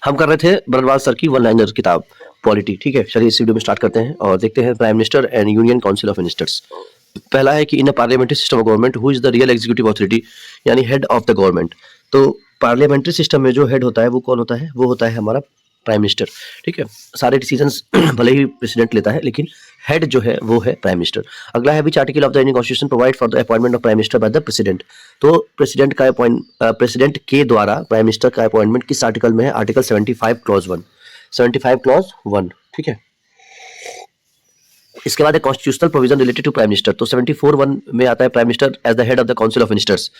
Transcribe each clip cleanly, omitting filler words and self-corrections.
हम कर रहे थे बरनवाल सर की वन लाइनर किताब पॉलिटी, ठीक है। चलिए इस वीडियो में स्टार्ट करते हैं और देखते हैं prime minister and union council of ministers. पहला है कि in a parliamentary system of government who is the real executive authority, यानी हेड ऑफ द गवर्नमेंट। तो पार्लियामेंट्री सिस्टम में जो हेड होता है वो कौन होता है? वो होता है हमारा प्राइम मिनिस्टर, ठीक है। सारे डिसीजंस भले ही प्रेसिडेंट लेता है लेकिन हेड जो है वो है प्राइम मिनिस्टर। अगला है which article of the Indian constitution provide for the appointment of prime minister bye the president. तो प्रेसिडेंट के द्वारा प्राइम मिनिस्टर का अपॉइंटमेंट किस आर्टिकल में है? आर्टिकल 75 क्लॉज 1, 75 क्लॉज 1, ठीक है। इसके बाद है constitutional provision related to prime minister. तो 74(1) में आता है prime minister as the head of the council of ministers.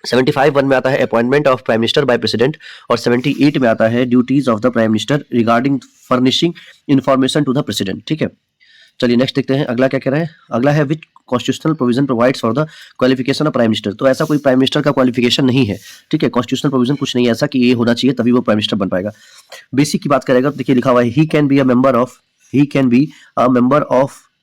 75(1) में आता है appointment of prime minister by president और 78 में आता है duties of the prime minister regarding furnishing information to the president, ठीक है। चलिए नेक्स्ट देखते हैं अगला क्या कह रहा है। अगला है which constitutional provision provides for the qualification of prime minister. तो ऐसा कोई प्राइम मिनिस्टर का क्वालिफिकेशन नहीं है, ठीक है। कॉन्स्टिट्यूशनल प्रोविजन कुछ नहीं है ऐसा कि ये होना चाहिए तभी वो प्राइम मिनिस्टर बन पाएगा। बेसिक की बात करेगा तो देखिए लिखा हुआ है he can be a member of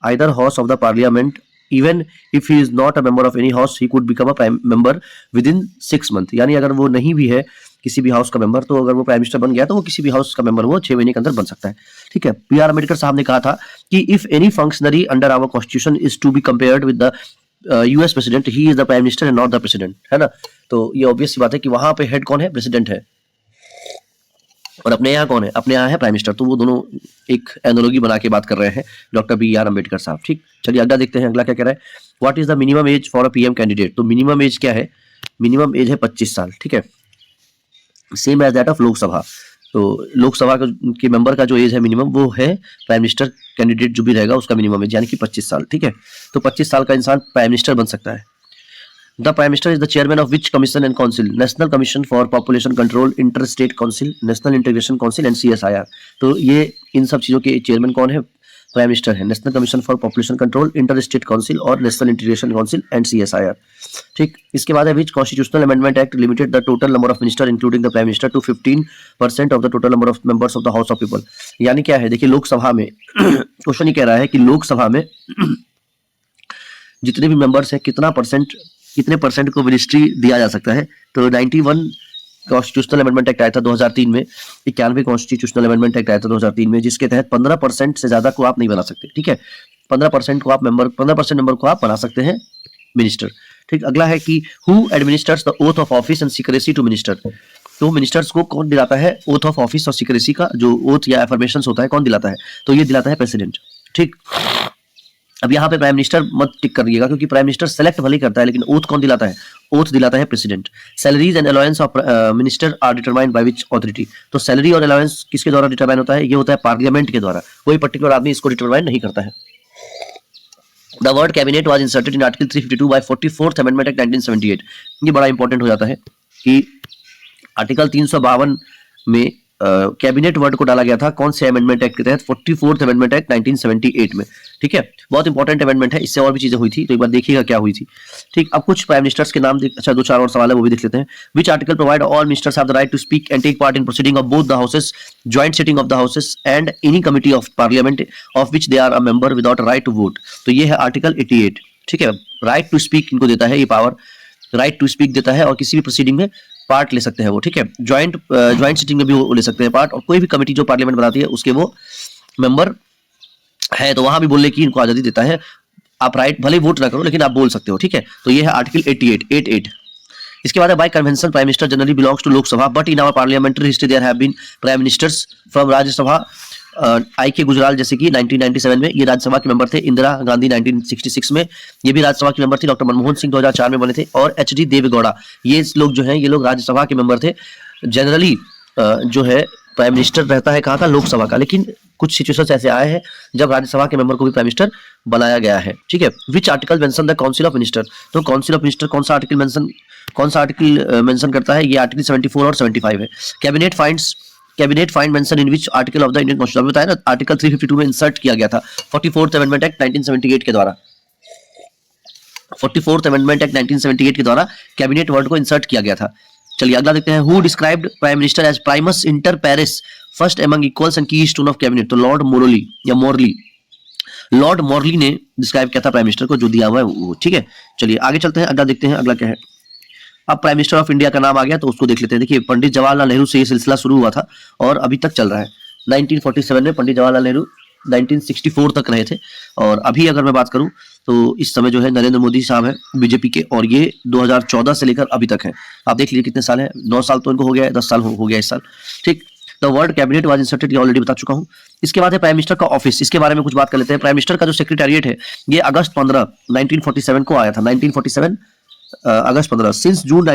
either house of the parliament even if he is not a member of any house he could become a prime member within 6 months। यानी अगर वो नहीं भी है किसी भी हाउस का मेंबर तो अगर वो प्राइम मिनिस्टर बन गया तो वो किसी भी हाउस का मेंबर वो 6 महीने के अंदर बन सकता है, ठीक है। बी आर अम्बेडकर साहब ने कहा था कि if any functionary under our constitution is to be compared with the US president he is the prime minister and not the president, है ना। तो ये ऑब्वियस सी बात है कि वहां पे हेड कौन है? प्रेसिडेंट है। और अपने यहाँ कौन है? अपने यहाँ है प्राइम मिनिस्टर। तो वो दोनों एक एनालॉजी बना के बात कर रहे हैं डॉक्टर बी आर अम्बेडकर साहब, ठीक। चलिए अगला देखते हैं अगला क्या कह रहा है। What is the minimum age for a PM candidate. तो मिनिमम एज क्या है? मिनिमम एज है 25 साल, ठीक है। Same age that of Lok Sabha. तो लोकसभा के मेंबर का जो एज है मिनिमम वो है प्राइम मिनिस्टर कैंडिडेट जो भी रहेगा उसका मिनिमम एज यानी कि 25 साल, ठीक है। तो 25 साल का इंसान प्राइम मिनिस्टर बन सकता है। The Prime Minister is the chairman of which commission and council? National Commission for Population Control, Interstate Council, National Integration Council and CSIR। तो ये इन सब चीजों के चेयरमैन कौन है? प्राइम मिनिस्टर है। National commission for population control, interstate council और national integration council and CSIR, ठीक। इसके बाद है which constitutional amendment act limited the total number of minister including the prime minister to 15% of the total number of members of the house of people. यानी क्या है? देखिए लोकसभा में question ये कह रहा है कि लोकसभा में जितने भी मेंबर्स हैं कितने परसेंट को मिनिस्ट्री दिया जा सकता है। तो 91 कॉन्स्टिट्यूशनल अमेंडमेंट एक्ट आया था 2003 में, 91 कॉन्स्टिट्यूशनल अमेंडमेंट एक्ट आया था 2003 में, जिसके तहत 15% से ज्यादा को आप नहीं बना सकते, ठीक है। 15% मेंबर को आप बना सकते हैं मिनिस्टर, ठीक। अगला है कि who administers the oath of office and secrecy to minister. तो मिनिस्टर्स को कौन दिलाता है ओथ ऑफ ऑफिस और सीक्रेसी का जो ओथ या एफर्मेशन होता है कौन दिलाता है? तो ये दिलाता है प्रेसिडेंट, ठीक। अब यहाँ पे प्राइम मिनिस्टर मत टिक करिएगा क्योंकि प्राइम मिनिस्टर सेलेक्ट भले करता है लेकिन ओथ कौन दिलाता है? ओथ दिलाता है president. Salaries and allowance of minister are determined by which authority. तो सैलरी और अलाउंस किसके द्वारा डिटरमाइन होता है? ये होता है पार्लियामेंट के द्वारा, कोई पर्टिकुलर आदमी इसको डिटरमाइन नहीं करता है। The word cabinet was inserted in article 352 by 44th amendment act 1978। ये बड़ा इंपॉर्टेंट हो जाता है कि आर्टिकल 352 में कैबिनेट वर्ड को डाला गया था कौन से अमेंडमेंट एक्ट के तहत? 44th अमेंडमेंट एक्ट 1978 में, ठीक है। बहुत इंपॉर्टेंट अमेंडमेंट है, इससे और भी चीजें हुई थी तो एक बार देखिएगा क्या हुई थी, ठीक। अब कुछ प्राइम मिनिस्टर्स के नाम अच्छा 2-4 और सवाल है वो भी देख लेते हैं। Which article provide all ministers have the right to speak and take part in proceeding of both the houses, joint sitting of the houses and any committee of parliament of which they are a member without right to vote. तो ये है article 88, ठीक है। Right to speak इनको देता है, ये power right to speak देता है और किसी भी प्रोसीडिंग में पार्ट ले सकते हैं वो, ठीक है। ज्वाइंट सिटिंग में भी वो ले सकते हैं पार्ट और कोई भी कमेटी जो पार्लियामेंट बनाती है उसके वो मेंबर है तो वहां भी बोलने की इनको आजादी देता है। आप राइट भले वोट ना करो लेकिन आप बोल सकते हो, ठीक है। तो ये है आर्टिकल 88। इसके बाद by convention prime minister generally belongs to Lok Sabha but in our parliamentary history there have been prime ministers from Rajya Sabha. I K Gujral जैसे कि 1997 में ये राज्यसभा के मेंबर थे। इंदिरा गांधी 1966 में ये भी राज्यसभा के मेंबर थे। डॉक्टर मनमोहन सिंह 2004 में बने थे और HD देवेगौड़ा ये लोग जो हैं ये लोग राज्यसभा के मेंबर थे। जनरली जो है प्राइम मिनिस्टर रहता है कहाँ का? लोकसभा का, लेकिन कुछ सिचुएशंस ऐसे आए हैं जब राज्यसभा के मेंबर को भी प्राइम मिनिस्टर बनाया गया है, ठीक है। Which article mention the council of minister. तो काउंसिल ऑफ मिनिस्टर कौन सा आर्टिकल मेंशन करता है? ये आर्टिकल 74 और 75 है। Cabinet find mention in which article of the Indian constitution. बताया ना आर्टिकल 352 में इंसर्ट किया गया था 44th अमेंडमेंट एक्ट 1978 के द्वारा। 44th अमेंडमेंट एक्ट 1978 के द्वारा कैबिनेट वर्ड को इंसर्ट किया गया था। चलिए अगला देखते हैं। Who described prime minister as primus inter pares first among equals and keystone of cabinet. तो लॉर्ड मॉरली ने डिस्क्राइब किया था प्राइम मिनिस्टर को, जो दिया हुआ है वो, ठीक है। चलिए आगे चलते हैं, अगला देखते हैं अगला क्या है। अब प्राइम मिनिस्टर ऑफ इंडिया का नाम आ गया तो उसको देख लेते हैं। देखिए पंडित जवाहरलाल नेहरू से ये सिलसिला शुरू हुआ था और अभी तक चल रहा है। 1947 में पंडित जवाहरलाल नेहरू 1964 तक रहे थे और अभी अगर मैं बात करूं तो इस समय जो है नरेंद्र मोदी साहब है बीजेपी के और ये 2014 से लेकर अभी तक है। आप देख लीजिए कितने साल है, 9 साल तो इनको हो गया है, 10 साल हो गया इस साल। ठीक, the word cabinet was inserted, ये ऑलरेडी बता चुका हूं। इसके बाद है प्राइम मिनिस्टर का ऑफिस, इसके बारे में कुछ बात कर लेते हैं। प्राइम मिनिस्टर का जो सेक्रेटेरिएट है ये अगस्त 15 1947 को आया था। 1947 अगस्त 15 सिंस जून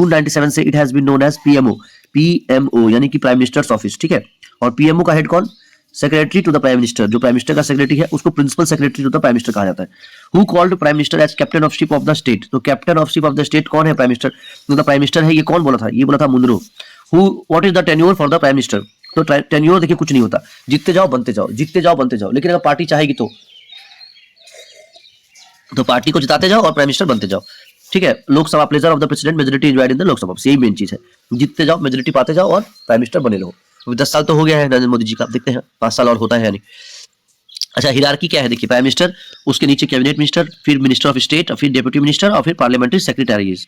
97 से it has been known as PMO यानी कि प्राइम मिनिस्टर्स ऑफिस। ठीक है, और पीएमओ का हेड कौन? Secretary to the prime minister. जो प्राइम मिनिस्टर का सेक्रेटरी है उसको principal secretary to the prime minister कहा जाता है। Who called prime minister as captain of ship of the state. तो captain of ship of the state कौन है? Prime minister. तो द प्राइम मिनिस्टर है, ये कौन बोला था? ये बोला था Munro. Who what is the tenure for the prime minister. तो टेन्योर देखिए कुछ नहीं होता, जीतते जाओ बनते जाओ, जीतते जाओ बनते जाओ, लेकिन अगर पार्टी चाहेगी तो पार्टी को जिताते जाओ और प्राइम मिनिस्टर बनते जाओ। ठीक है, Lok Sabha pleasure of the president, majority invited in the Lok Sabha, यही मेन चीज है, जीतते जाओ मेजोरिटी पाते जाओ और प्राइम मिनिस्टर बने रहो। 10 साल तो हो गया है नरेंद्र मोदी जी का, देखते हैं 5 साल और होता है यानी। अच्छा, हिरार्की क्या है देखिए, प्राइम मिनिस्टर, उसके नीचे कैबिनेट मिनिस्टर, फिर मिनिस्टर ऑफ स्टेट, फिर डेप्यूटी मिनिस्टर और फिर पार्लियामेंट्री सेक्रेटरीज।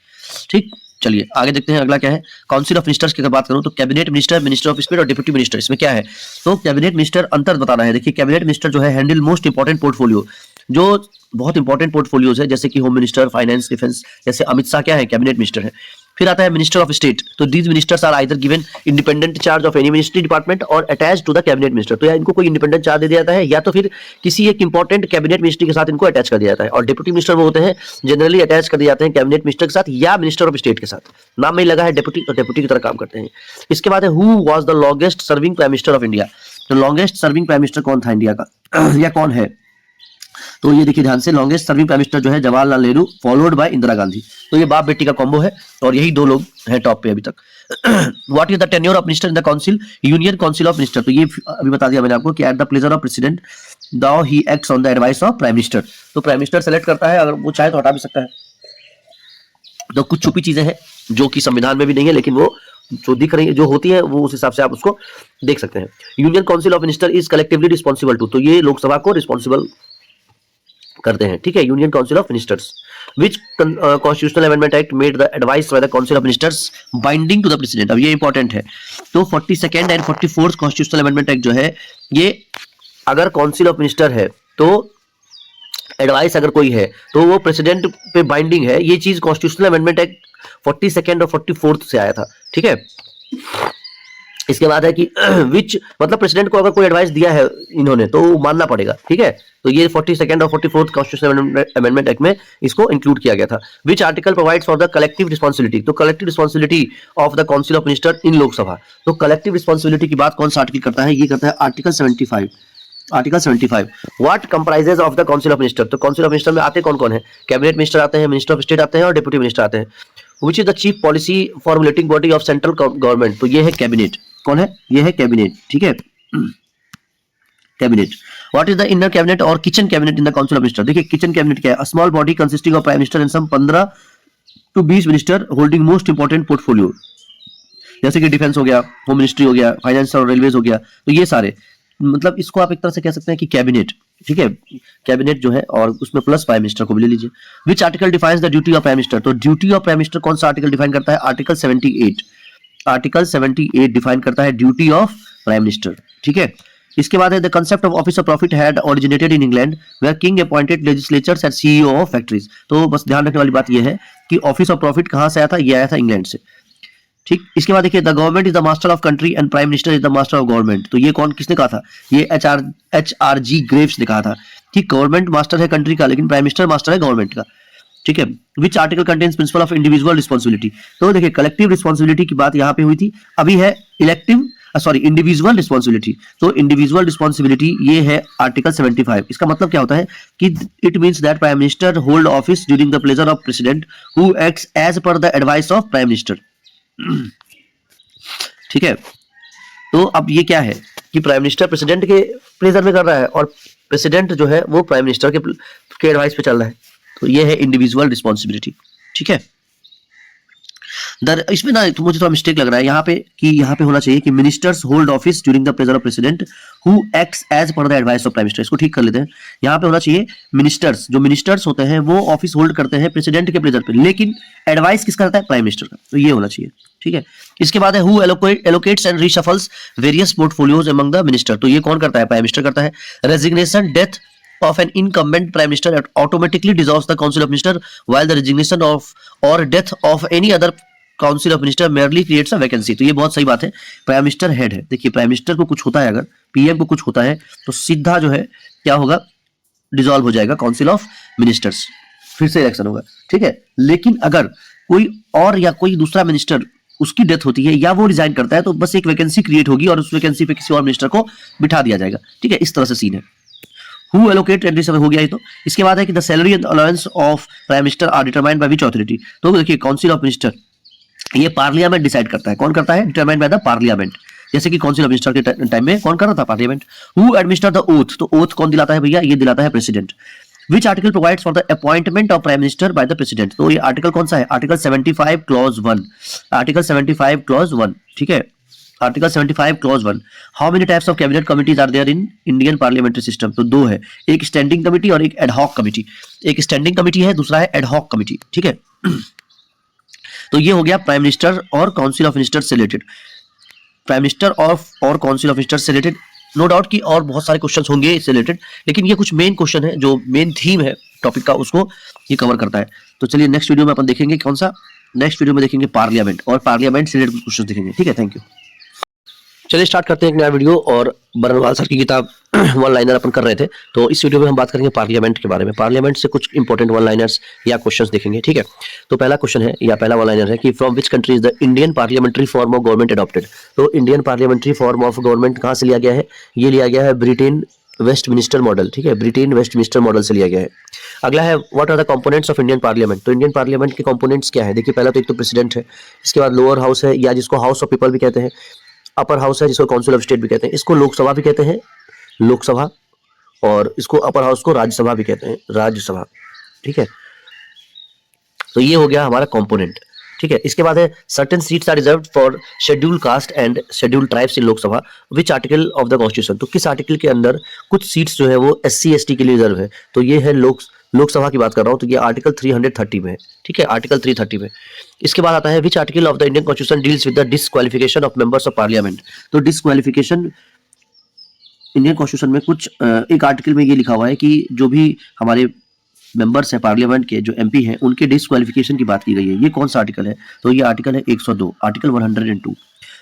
ठीक, चलिए आगे देखते हैं अगला क्या है। काउंसिल ऑफ मिनिस्टर्स की अगर बात करूं तो cabinet minister, minister of state और डिप्यूटी मिनिस्टर, इसमें क्या है? तो कैबिनेट मिनिस्टर अंतर बताना है। देखिए कैबिनेट मिनिस्टर जो है हैंडल मोस्ट इंपॉर्टेंट पोर्टफोलियो, जो बहुत इंपॉर्टेंट पोर्टफोलियोज है, जैसे कि होम मिनिस्टर, फाइनेंस, डिफेंस, जैसे अमित शाह क्या है? कैबिनेट मिनिस्टर है। फिर आता है मिनिस्टर ऑफ स्टेट, तो these ministers are either given independent charge of any ministry department और attach to the cabinet minister. तो या इनको कोई इंडिपेंडेंट चार्ज दे दिया जाता है या तो फिर किसी एक इंपॉर्टेंट कैबिनेट मिनिस्ट्री के साथ इनको अटैच कर दिया जाता है। और डिप्यूटी मिनिस्टर वो होते हैं जनरली अटैच कर दिए जाते हैं कैबिनेट मिनिस्टर के साथ या मिनिस्टर ऑफ स्टेट के साथ, नाम में ही लगा है डिप्यूटी, तो डिप्यूटी की तरह काम करते हैं। इसके बाद है who was the longest serving prime minister of India. तो लॉन्गेस्ट सर्विंग प्राइम मिनिस्टर कौन था इंडिया का या कौन है? तो ये देखिए ध्यान से, लॉन्गेस्ट सर्विंग प्राइम मिनिस्टर जो है जवाहरलाल नेहरू फॉलोड बाय इंदिरा गांधी। तो ये बाप बेटी का कॉम्बो है और यही दो लोग हैं टॉप पे अभी तक। What is the tenure of minister in the council? Union council of minister. तो ये अभी बता दिया मैंने आपको कि at the pleasure of president though he acts on the advice of prime minister. तो प्राइम मिनिस्टर सेलेक्ट करता है, अगर वो चाहे तो हटा भी सकता है। तो कुछ छुपी चीजें हैं जो कि संविधान में भी नहीं है, लेकिन वो जो दिख रही है, जो होती है, वो उस हिसाब से आप उसको देख सकते हैं। Union council of minister is collectively responsible to, तो ये लोकसभा को रिस्पॉन्सिबल करते हैं। ठीक है, union council of ministers which constitutional amendment act made the advice by the council of ministers binding to the president. अब ये इंपॉर्टेंट है। तो 42nd and 44th constitutional amendment act जो है, ये अगर काउंसिल ऑफ मिनिस्टर है तो एडवाइस अगर कोई है तो वो प्रेसिडेंट पे बाइंडिंग है। ये चीज कॉन्स्टिट्यूशनल अमेंडमेंट एक्ट 42nd और 44th से आया था। ठीक है, इसके बाद है कि विच मतलब प्रेसिडेंट को अगर कोई एडवाइस दिया है इन्होंने तो मानना पड़ेगा। ठीक है, तो ये 42nd और 44th कॉन्स्टिट्यूशनल अमेंडमेंट एक्ट में इसको इंक्लूड किया गया था। Which article provides for the collective responsibility, तो collective responsibility of the council of minister in Lok Sabha. तो कलेक्टिव रिस्पांसिबिलिटी की बात कौन सा आर्टिकल करता है? ये करता है article 75। Article 75 what comprises of the council of minister. तो काउंसिल ऑफ मिनिस्टर में आते कौन कौन है? कैबिनेट मिनिस्टर आते हैं, मिनिस्टर ऑफ स्टेट आते हैं और डिप्यूटी मिनिस्टर आते हैं। विच is the chief policy formulating body of central government. तो ये है कैबिनेट। कौन है? ये है कैबिनेट। ठीक है, cabinet. What is the inner cabinet और kitchen cabinet in the council of minister. देखिए किचन कैबिनेट क्या है? Small body consisting of prime minister and some 15 to 20 minister holding most important portfolio, जैसे कि डिफेंस हो गया, होम मिनिस्ट्री हो गया, फाइनेंस और रेलवेज हो गया। तो ये सारे मतलब इसको आप एक तरह से कह सकते हैं कि कैबिनेट। ठीक है, कैबिनेट जो है और उसमें प्लस प्राइम मिनिस्टर को भी ले लीजिए। Which article defines the duty of prime minister. तो ड्यूटी ऑफ प्राइम मिनिस्टर कौन सा आर्टिकल डिफाइन करता है? आर्टिकल 78। आर्टिकल 78 डिफाइन करता है ड्यूटी ऑफ प्राइम मिनिस्टर। ठीक है, इसके बाद है the concept of office of profit had originated in England where king appointed legislatures and CEO of factories. तो बस ध्यान रखने वाली बात यह है कि ऑफिस ऑफ प्रॉफिट कहां से आया था? ये आया था इंग्लैंड से। ठीक, इसके बाद देखिए the government is the master of country and prime minister is the master of government. तो ये कौन, किसने कहा था? ये HRG ग्रेव्स ने कहा था कि गवर्नमेंट मास्टर है कंट्री का, लेकिन प्राइम मिनिस्टर मास्टर है गवर्नमेंट का। ठीक है, which article contains principle of individual responsibility. तो देखिए कलेक्टिव रिस्पॉन्सिबिलिटी की बात यहाँ पे हुई थी, अभी है इंडिविजुअल रिस्पॉन्सिबिलिटी। तो इंडिविजुअल रिस्पॉन्सिबिलिटी ये है आर्टिकल 75। इसका मतलब क्या होता है कि it means that prime minister hold office during the pleasure of president who acts as per the advice of prime minister. ठीक है, तो अब ये क्या है कि प्राइम मिनिस्टर प्रेसिडेंट के प्लेजर में कर रहा है और प्रेसिडेंट जो है वो प्राइम मिनिस्टर के एडवाइस पे चल रहा है। तो ये है इंडिविजुअल रिस्पॉन्सिबिलिटी। ठीक है, इसमें ना तो मुझे थोड़ा मिस्टेक लग रहा है यहाँ पे कि यहाँ पे होना चाहिए कि ministers hold office during the pleasure of president who acts as per the advice of prime minister. इसको ठीक कर लेते हैं। यहाँ पे होना चाहिए मिनिस्टर्स, जो मिनिस्टर्स होते हैं वो ऑफिस होल्ड करते हैं प्रेसिडेंट के प्लेजर पे, लेकिन एडवाइस किसका रहता है? प्राइम मिनिस्टर का। तो ये होना चाहिए, ठीक है। इसके बाद है who allocates and reshuffles various portfolios among the minister. तो ये कौन करता है? प्राइम मिनिस्टर करता है। Resignation, death of an incumbent prime minister automatically dissolves the council of minister, while the resignation of or death of any other council of minister merely creates a vacancy। तो ये बहुत सही बात है। Prime minister head है। देखिए prime minister को कुछ होता है, अगर पीएम को कुछ होता है तो सीधा जो है क्या होगा? डिसॉल्व हो जाएगा काउंसिल ऑफ मिनिस्टर्स, फिर से इलेक्शन होगा, ठीक है। लेकिन अगर कोई और या कोई दूसरा मिनिस्टर उसकी डेथ होती है या वो रिजाइन करता है तो बस एक वैकेंसी क्रिएट होगी और उस वैकेंसी पे किसी और मिनिस्टर को बिठा दिया जाएगा, ठीक है। इस तरह से सीन है। Who allocate एंट्री सब हो गया ये तो। इसके बाद है कि the salary and allowance of prime minister are determined by which authority. तो देखिए काउंसिल ऑफ मिनिस्टर ये पार्लियामेंट डिसाइड करता है। कौन करता है? Determined by the parliament. जैसे कि काउंसिल ऑफ मिनिस्टर के टाइम में कौन कर रहा था? Parliament. Who administer the oath. तो ओथ कौन दिलाता है भैया? ये दिलाता है president. Which article provides for the appointment of prime minister bye the president. तो ये आर्टिकल कौन सा है? Article 75 clause 1। आर्टिकल 75 क्लॉज 1, ठीक है। Article 75 clause 1। How many types of cabinet committees are there in Indian parliamentary system. तो दो है, एक स्टैंडिंग कमिटी और एक एडहॉक कमिटी। एक स्टैंडिंग कमिटी है, दूसरा है एडहॉक कमिटी, ठीक है। तो ये हो गया प्राइम मिनिस्टर और काउंसिल ऑफ मिनिस्टर से रिलेटेड। प्राइम मिनिस्टर और काउंसिल ऑफ मिनिस्टर से रिलेटेड नो डाउट कि और बहुत सारे क्वेश्चंस होंगे इससे रिलेटेड, लेकिन ये कुछ मेन क्वेश्चन है जो मेन थीम है टॉपिक का, उसको ये कवर करता है। तो चलिए नेक्स्ट वीडियो में अपन देखेंगे कौन सा? नेक्स्ट वीडियो में देखेंगे पार्लियामेंट, और पार्लियामेंट से रिलेटेड क्वेश्चन देखेंगे, ठीक है। Thank you. चलिए स्टार्ट करते हैं एक नया वीडियो। और बरनवाल सर की किताब वन लाइनर अपन कर रहे थे, तो इस वीडियो में हम बात करेंगे पार्लियामेंट के बारे में। पार्लियामेंट से कुछ इंपॉर्टेंट वन लाइनर्स या क्वेश्चंस देखेंगे, ठीक है। तो पहला क्वेश्चन है या पहला वन लाइनर है कि from which country is the Indian parliamentary form of government adopted. तो Indian parliamentary form of government कहाँ से लिया गया है? ये लिया गया है ब्रिटेन वेस्टमिनिस्टर मॉडल, ठीक है। ब्रिटेन वेस्टमिनिस्टर मॉडल से लिया गया है। अगला है what are the components of Indian parliament. तो इंडियन पार्लियामेंट के कंपोनेंट्स क्या है? देखिए पहला तो एक तो प्रेसिडेंट है, इसके बाद लोअर हाउस है या जिसको हाउस ऑफ पीपल भी कहते हैं, अपर हाउस है जिसको काउंसिल ऑफ स्टेट भी कहते हैं, इसको लोकसभा भी कहते हैं, लोकसभा, और इसको अपर हाउस को राज्यसभा भी कहते हैं, राज्यसभा, ठीक है। तो ये हो गया हमारा कंपोनेंट, ठीक है। इसके बाद है certain seats are reserved for schedule caste and schedule tribes in Lok Sabha which article of the constitution. तो किस आर्टिकल के अंदर कुछ सीट्स जो है वो SC ST के लिए रिजर्व है। तो ये है लोकसभा की बात कर रहा हूँ, तो ये आर्टिकल 330 में है, ठीक है, आर्टिकल 330 में। इसके बाद आता है which article of the Indian constitution deals with the disqualification of members of parliament. तो डिस्क्वालिफिकेशन इंडियन कॉन्स्टिट्यूशन में कुछ एक आर्टिकल में ये लिखा हुआ है कि जो भी हमारे मेंबर्स हैं पार्लियामेंट के, जो MP हैं, उनके डिस्क्वालिफिकेशन की बात की गई है। ये कौन सा आर्टिकल है? तो ये आर्टिकल है 102, article 102।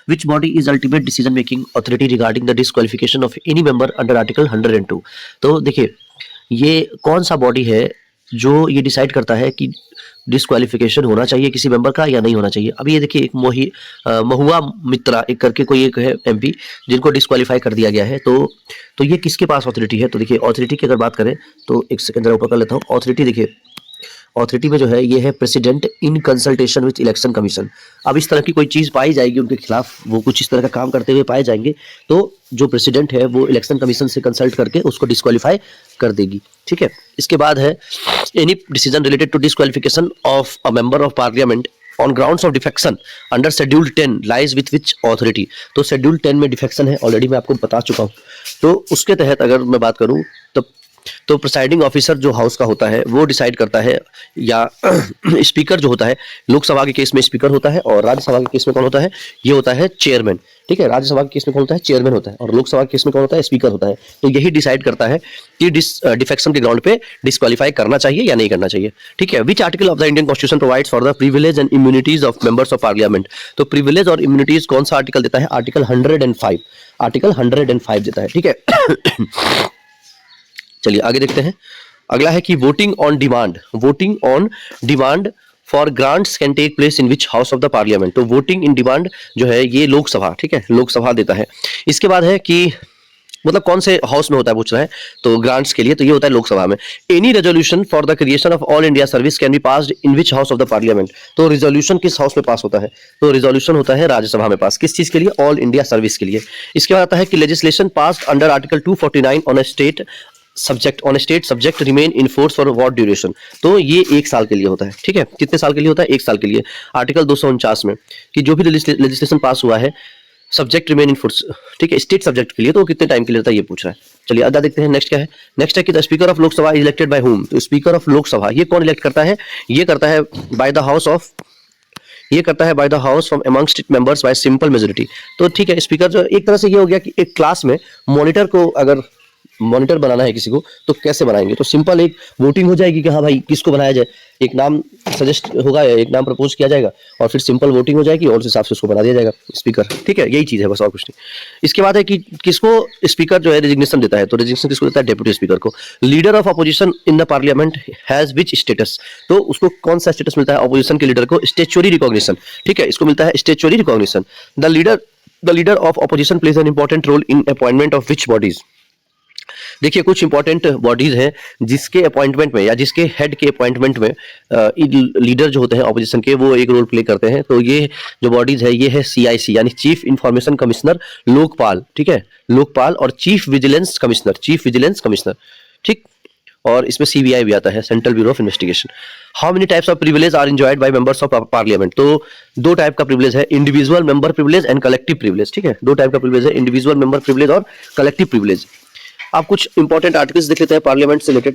Which body is ultimate decision making authority regarding the disqualification of any member under article 102। तो देखिए ये कौन सा बॉडी है जो ये डिसाइड करता है कि डिस्क्वालिफिकेशन होना चाहिए किसी मेंबर का या नहीं होना चाहिए। अभी ये देखिए एक महुआ मित्रा एक करके कोई एक है MP जिनको डिस्क्वालीफाई कर दिया गया है। तो ये किसके पास ऑथोरिटी है? तो देखिए ऑथोरिटी की अगर बात करें तो एक सेकंड ऊपर कर लेता हूँ। ऑथोरिटी देखिए, ऑथोरिटी में जो है ये है president in consultation with election commission. अब इस तरह की कोई चीज़ पाई जाएगी उनके खिलाफ, वो कुछ इस तरह का काम करते हुए पाए जाएंगे, तो जो प्रेसिडेंट है वो इलेक्शन कमीशन से कंसल्ट करके उसको डिस्क्वालीफाई कर देगी, ठीक है। इसके बाद है any decision related to disqualification of a member of parliament on grounds of defection under schedule 10 lies with which authority. तो शेड्यूल 10 में डिफेक्शन है, ऑलरेडी मैं आपको बता चुका हूँ। तो उसके तहत अगर मैं बात करूँ तो प्रिसाइडिंग ऑफिसर जो हाउस का होता है वो डिसाइड करता है, या स्पीकर जो होता है, लोकसभा के केस में स्पीकर होता है और राज्यसभा के केस में कौन होता है? ये होता है चेयरमैन, ठीक है। राज्यसभा के केस में कौन होता है? चेयरमैन होता है, और लोकसभा के केस में कौन होता है? स्पीकर होता है। तो यही डिसाइड करता है कि डिफेक्शन के ग्राउंड पे डिस्क्वालीफाई करना चाहिए या नहीं करना चाहिए, ठीक है। Which article of the Indian constitution provides for the privilege and immunities of members of parliament. तो प्रिविलेज और इम्यूनिटीज कौन सा आर्टिकल देता है? आर्टिकल 105, आर्टिकल 105 देता है, ठीक है। चलिए आगे देखते हैं। अगला है कि voting on demand for grants can take place in which house of the parliament. तो वोटिंग इन डिमांड जो है ये लोकसभा, ठीक है, लोकसभा देता है। इसके बाद है कि मतलब कौन से हाउस में होता है पूछ रहा है, तो ग्रांट्स के लिए तो ये होता है लोकसभा में। Any resolution for the creation of all India service can be passed in which house of the parliament. तो रिजोल्यूशन किस हाउस में पास होता है? तो रिजोल्यूशन होता है राज्यसभा में पास। किस चीज के लिए? ऑल इंडिया सर्विस के लिए। इसके बाद आता है कि legislation passed under article 249 on a state subject on state subject remain in force for what duration, तो ये 1 साल के लिए होता है। ठीक है, कितने साल के लिए होता है? 1 साल के लिए। आर्टिकल 249 में कि जो भी लेजिस्लेशन पास हुआ है सब्जेक्ट रिमेन इन फोर्स, ठीक है, स्टेट सब्जेक्ट के लिए, तो कितने टाइम के लिए रहता है ये पूछ रहा है। चलिए अगला देखते हैं, नेक्स्ट क्या है। नेक्स्ट है कि the speaker of Lok Sabha is elected by whom, तो स्पीकर ऑफ लोकसभा ये कौन इलेक्ट करता है? ये करता है बाय द हाउस ऑफ, ये करता है by the house from amongst it members bye simple majority. तो ठीक है, स्पीकर जो एक तरह से ये हो गया कि एक क्लास में मॉनिटर को अगर मॉनिटर बनाना है किसी को तो कैसे बनाएंगे? तो सिंपल एक वोटिंग हो जाएगी कि हाँ भाई किसको बनाया जाए, एक नाम सजेस्ट होगा, एक नाम प्रपोज किया जाएगा और फिर सिंपल वोटिंग हो जाएगी और उस हिसाब से उसको बना दिया जाएगा स्पीकर। ठीक है, यही चीज है बस, और कुछ नहीं। इसके बाद है कि किसको स्पीकर जो है रेजिग्नेशन देता है, तो रेजिग्नेशन किसको देता है? डेप्यूटी स्पीकर को। Leader of opposition in the parliament has which status, तो उसको कौन सा स्टेटस मिलता है अपोजिशन के लीडर को? Statutory recognition. ठीक है, इसको मिलता है statutory recognition. The leader of opposition plays an important role in appointment of which bodies. देखिए कुछ इंपॉर्टेंट बॉडीज हैं जिसके अपॉइंटमेंट में या जिसके हेड के अपॉइंटमेंट में लीडर जो होते हैं ऑपोजिशन के वो एक रोल प्ले करते हैं। तो ये जो बॉडीज है ये है CIC यानी चीफ इंफॉर्मेशन कमिश्नर, लोकपाल, ठीक है, लोकपाल, और चीफ विजिलेंस कमिश्नर, ठीक, और इसमें CBI भी आता है, central bureau of investigation. How many types of privilege are enjoyed by members of parliament, तो 2 टाइप का प्रिविलेज है, individual member privilege and collective privilege. ठीक है, 2 टाइप का प्रिविलेज है, इंडिविजुअल मेंबर प्रिविलेज और कलेक्टिव प्रिविलेज। आप कुछ इंपॉर्टेंट आर्टिकल्स देख लेते हैं पार्लियामेंट से रिलेटेड।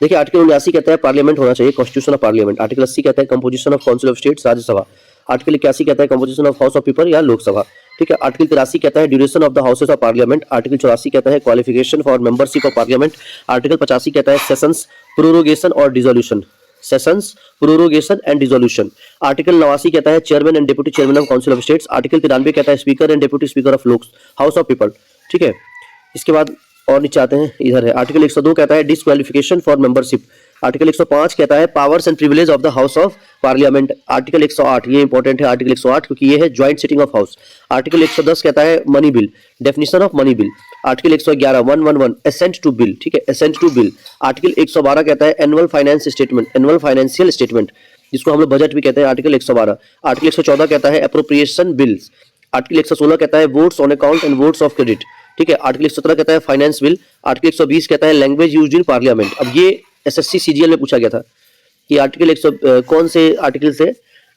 देखिए आर्टिकल 79 कहता है पार्लियामेंट होना चाहिए, कॉन्स्टिट्यूशन ऑफ पार्लियामेंट। आर्टिकल 80 कहता है composition of council of states, Rajya Sabha. Article 81 कहता है composition of house of people या लोकसभा। ठीक है, आर्टिकल 83 कहता है duration of the houses of parliament. Article 84 कहता है qualification for membership of parliament. Article 85 कहता है सेशंस प्रोरोगेशन और dissolution, sessions prorogation and dissolution. Article 89 कहता है chairman and deputy chairman of council of states. Article 93 कहता है speaker and deputy speaker of house of people. ठीक है, इसके बाद और नीचे आते हैं, इधर है आर्टिकल 102 कहता है डिस्क्वालिफिकेशन फॉर मेंबरशिप। आर्टिकल 105 कहता है powers and privilege of the house of parliament. Article 108 ये इंपॉर्टेंट है, आर्टिकल 108 क्योंकि ये है joint sitting of house. Article 110 कहता है money bill, definition of money bill. Article 111 assent to bill, ठीक है, एसेंट टू बिल। आर्टिकल 112 कहता है annual finance statement, annual financial statement, जिसको हम लोग बजट भी कहते हैं, आर्टिकल 112। आर्टिकल 114 कहता है अप्रोप्रिएशन बिल्स। आर्टिकल 116 कहता है votes on account and votes of credit. ठीक है, आर्टिकल 117 कहता है फाइनेंस बिल। आर्टिकल 120 कहता है लैंग्वेज यूज्ड इन पार्लियामेंट। अब ये SSC CGL में पूछा गया था कि आर्टिकल 100 कौन से आर्टिकल से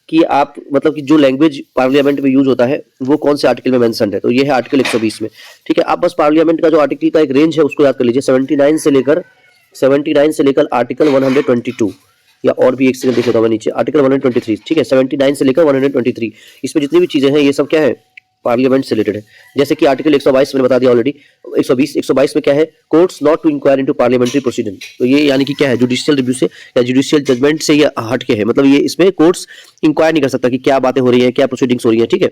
कि आप मतलब कि जो लैंग्वेज पार्लियामेंट में यूज होता है वो कौन से आर्टिकल में मेंशन है, तो ये है आर्टिकल 120 में। ठीक है, आप बस पार्लियामेंट का जो आर्टिकल का एक रेंज है उसको याद कर लीजिए, 79 से लेकर आर्टिकल 122, या और भी एक सेकंड देख लेता हूं नीचे, आर्टिकल 123। ठीक है, 79 से लेकर 123, इसमें जितनी भी चीजें हैं ये सब क्या है, पार्लियामेंट से रिलेटेड है। जैसे कि आर्टिकल 122 मैंने बता दिया ऑलरेडी, 122 में क्या है, courts not to inquire into parliamentary proceeding. तो ये यानी कि क्या है, जुडिशियल रिव्यू से या जुडिशियल जजमेंट से ये हट के है, मतलब ये इसमें कोर्ट्स इंक्वायर नहीं कर सकता कि क्या बातें हो रही हैं, क्या प्रोसीडिंग्स हो रही हैं। ठीक है,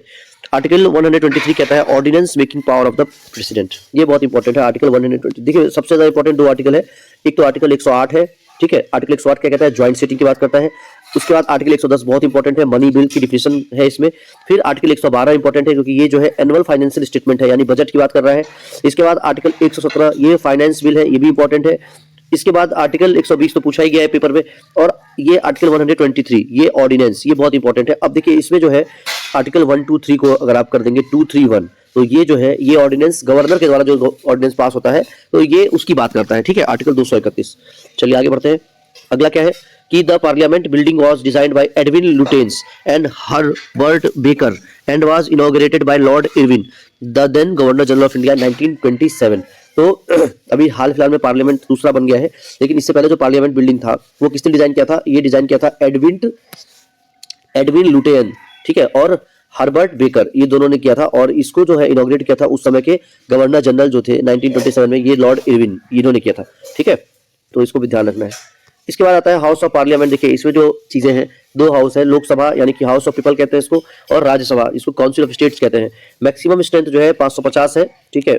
आर्टिकल 123 कहता है ordinance making power of the president, ये बहुत इंपॉर्टेंट है आर्टिकल 120। देखिए सबसे ज्यादा इंपॉर्टेंट 2 आर्टिकल है, एक तो आर्टिकल 108 है। ठीक है, आर्टिकल 108 क्या कहता है, ज्वाइंट सिटिंग की बात करता है। उसके बाद आर्टिकल 110 बहुत इंपॉर्टेंट है, मनी बिल की डिफिनेशन है इसमें। फिर आर्टिकल 112 इंपॉर्टेंट है क्योंकि ये जो है एनुअल फाइनेंशियल स्टेटमेंट है, यानी बजट की बात कर रहा है। इसके बाद आर्टिकल 117 ये फाइनेंस बिल है, ये भी इंपॉर्टेंट है। इसके बाद आर्टिकल 120 तो पूछा ही गया है पेपर में, और ये आर्टिकल 123 ये ऑर्डिनेंस, ये बहुत इंपॉर्टेंट है। अब देखिए इसमें जो है आर्टिकल 123 को अगर आप कर देंगे 231, तो ये जो है ये ऑर्डिनेंस गवर्नर के द्वारा जो ऑर्डिनेंस पास होता है तो ये उसकी बात करता है। ठीक है, आर्टिकल 231। चलिए आगे बढ़ते हैं, अगला क्या है कि the parliament building was designed by Edwin Lutyens and Herbert Baker and was inaugurated by Lord Irwin the then governor general of India 1927। तो अभी हाल फिलहाल में पार्लियामेंट दूसरा बन गया है, लेकिन इससे पहले जो पार्लियामेंट बिल्डिंग था वो किसने डिजाइन किया था, ये डिजाइन किया था एडविन लुटेन, ठीक है, और हर्बर्ट बेकर, ये दोनों ने किया था। और इसको जो है इनॉग्रेट किया था उस समय के गवर्नर जनरल जो थे 1927 में, ये लॉर्ड इरविन, इन्होंने किया था। ठीक है, तो इसको भी ध्यान रखना है। इसके बाद आता है हाउस ऑफ पार्लियामेंट। देखिए इसमें जो चीजें हैं, 2 हाउस है, लोकसभा यानी कि हाउस ऑफ पीपल कहते हैं इसको, और राज्यसभा, इसको काउंसिल ऑफ स्टेट्स कहते हैं। मैक्सिमम स्ट्रेंथ जो है 550 है। ठीक है,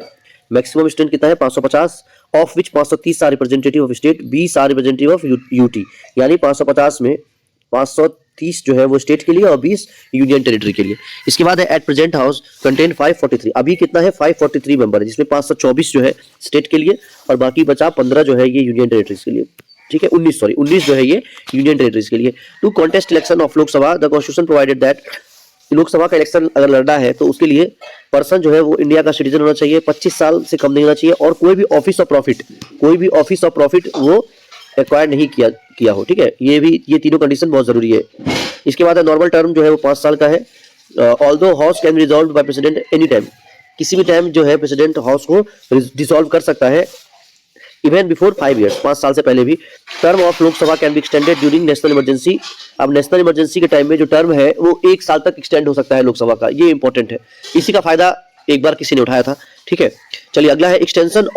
मैक्सिमम स्ट्रेंथ कितना है, 550, of which 530 are representative of state, 20 are representative of UT, यानी 550 में 530 जो है वो स्टेट के लिए और 20 यूनियन टेरिटरी के लिए। इसके बाद है एट प्रेजेंट हाउस कंटेन 543, अभी कितना है 543 मेंबर है, जिसमें 524 जो है स्टेट के लिए और बाकी बचा 15 जो है ये यूनियन टेरिटरीज के लिए। ठीक है, 19 जो है ये यूनियन टेरिटरीज के लिए। To contest election of Lok Sabha the constitution provided that, Lok Sabha का इलेक्शन अगर लड़ना है तो उसके लिए पर्सन जो है वो इंडिया का सिटीजन होना चाहिए, 25 साल से कम नहीं होना चाहिए, और कोई भी ऑफिस ऑफ प्रॉफिट वो एक्वायर नहीं किया हो। ठीक है, ये तीनों कंडीशन बहुत जरूरी है। इसके बाद नॉर्मल टर्म जो है वो 5 साल का है। Although house can be resolve by president any time, किसी भी टाइम जो है प्रेसिडेंट हाउस को डिसॉल्व कर सकता है, इवन बिफोर 5 years, 5 साल से पहले भी। Term of Lok Sabha can be extended during national emergency. अब नेशनल इमरजेंसी के टाइम में जो टर्म है वो 1 साल तक एक्सटेंड हो सकता है लोकसभा का, ये इंपॉर्टेंट है। इसी का फायदा एक बार किसी ने उठाया था। ठीक है, चलिए अगला है extension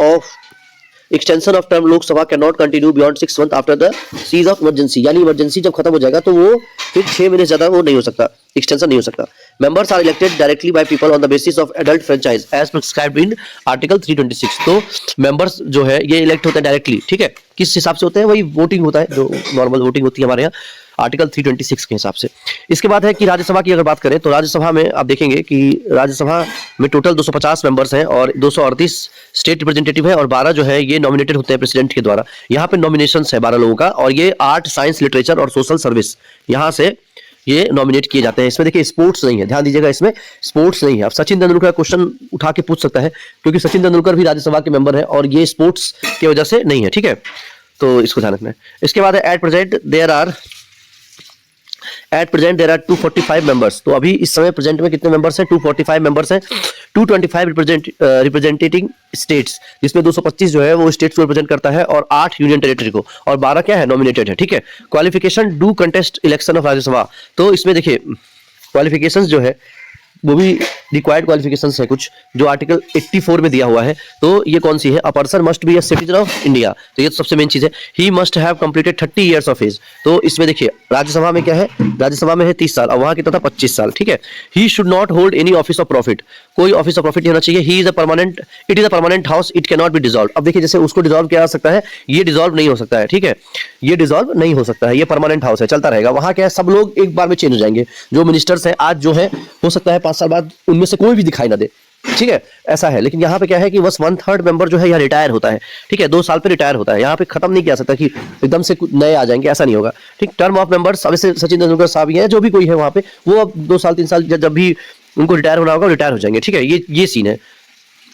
of term Lok Sabha can not continue beyond 6 months after the cease of emergency, यानी इमरजेंसी जब खत्म हो जाएगा तो वो फिर 6 महीने ज्यादा वो नहीं हो सकता, एक्सटेंशन नहीं हो सकता। Members are elected directly by people on the basis of adult franchise as prescribed in article 326। तो मेंबर्स जो है ये इलेक्ट होते हैं डायरेक्टली। ठीक है, किस हिसाब से होते हैं, वही वोटिंग होता है जो नॉर्मल वोटिंग होती है हमारे यहाँ आर्टिकल 326 के हिसाब से। इसके बाद है कि राज्यसभा की अगर बात करें तो राज्यसभा में आप देखेंगे कि राज्यसभा में टोटल 250 मेंबर्स हैं और 238 स्टेट रिप्रेजेंटेटिव है और 12 जो है ये नॉमिनेटेड होते हैं प्रेसिडेंट के द्वारा। यहाँ पे नॉमिनेशंस है 12 लोगों का, और ये आर्ट, साइंस, लिटरेचर और सोशल सर्विस यहाँ से ये नॉमिनेट किए जाते हैं। इसमें देखिए स्पोर्ट्स नहीं है, ध्यान दीजिएगा, इसमें स्पोर्ट्स नहीं है। अब सचिन तेंदुलकर का क्वेश्चन उठा के पूछ सकता है क्योंकि सचिन तेंदुलकर भी राज्यसभा के मेंबर है और ये स्पोर्ट्स की वजह से नहीं है। ठीक है, तो इसको ध्यान रखना है। इसके बाद है at present there are 245 members. तो अभी इस समय प्रेजेंट में कितने मेंबर्स हैं? 245 मेंबर्स हैं। 225 रिप्रेजेंटेटिंग स्टेट्स, जिसमें 225 जो है वो स्टेट्स को रिप्रेजेंट करता है और 8 यूनियन टेरिटरी को, और 12 क्या है? नॉमिनेटेड है। ठीक है, qualification do contest election of Rajya Sabha. तो इसमें देखिए क्वालिफिकेशंस जो है वो भी रिक्वायर्ड क्वालिफिकेशंस है कुछ जो आर्टिकल 84 में दिया हुआ है। तो ये कौन सी है? A person must be a citizen of India, तो ये तो सबसे मेन चीज है। He must have completed 30 years of age. तो इसमें देखिए राज्यसभा में क्या है? राज्यसभा में है 30 साल और वहां कितना था? 25 साल। ठीक है, he should not hold any office of profit, कोई ऑफिस ऑफ प्रॉफिट नहीं होना चाहिए। He is a permanent, it is a permanent house, it can not B dissolve. अब देखिए जैसे उसको डिसॉल्व किया जा सकता है, ये डिसॉल्व नहीं हो सकता है। ठीक है, ये डिसॉल्व नहीं हो सकता है, ये परमानेंट हाउस है, चलता रहेगा। वहां क्या है? सब लोग एक बार में चेंज हो जाएंगे। जो मिनिस्टर्स हैं आज जो है, हो सकता है 5 साल बाद उनमें से कोई भी दिखाई ना दे। ठीक है, ऐसा है। लेकिन यहाँ पे क्या है कि बस 1/3 मेंबर जो है यहाँ रिटायर होता है। ठीक है, 2 साल पे रिटायर होता है। यहाँ पे खत्म नहीं किया सकता कि एकदम से नए आ जाएंगे, ऐसा नहीं होगा। ठीक, टर्म ऑफ मेंबर्स, अब से सचिन तेंदुलकर साहब है, जो भी कोई है वहां पे, वो अब 2 साल 3 साल जब भी उनको रिटायर होना होगा रिटायर हो जाएंगे। ठीक है, ये सीन है।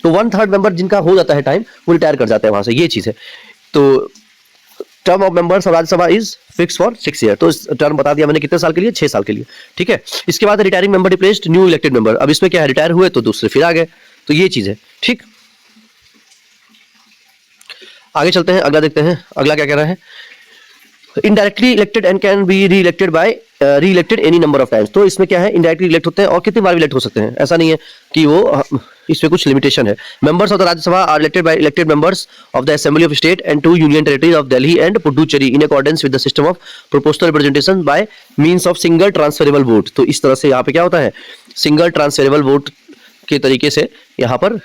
तो 1/3 मेंबर जिनका हो जाता है टाइम, वो रिटायर कर जाते हैं वहां से, ये चीज है। तो term of members of Rajya Sabha is fix for 6 years। तो इस टर्म बता दिया मैंने कितने साल के लिए? 6 साल के लिए। ठीक है, इसके बाद retiring member replaced new elected member. अब इसमें क्या है? रिटायर हुए तो दूसरे फिर आ गए, तो ये चीज है। ठीक, आगे चलते हैं, अगला देखते हैं अगला क्या कह रहा है। Indirectly elected and can be री इलेक्टेड बाय री elected any number of times. तो इसमें क्या है? इनडायरेक्टली इलेक्ट होते हैं और कितनी बार भी इलेक्ट हो सकते हैं, ऐसा नहीं है कि वो, इसमें कुछ लिमिटेशन है। Members of the Rajya Sabha are elected by elected members of the assembly of state and 2 union territories of Delhi and Puducherry in accordance with the system of proportional representation by means of single transferable vote. तो इस तरह से यहाँ पे क्या होता है? Single transferable vote के तरीके से यहाँ पर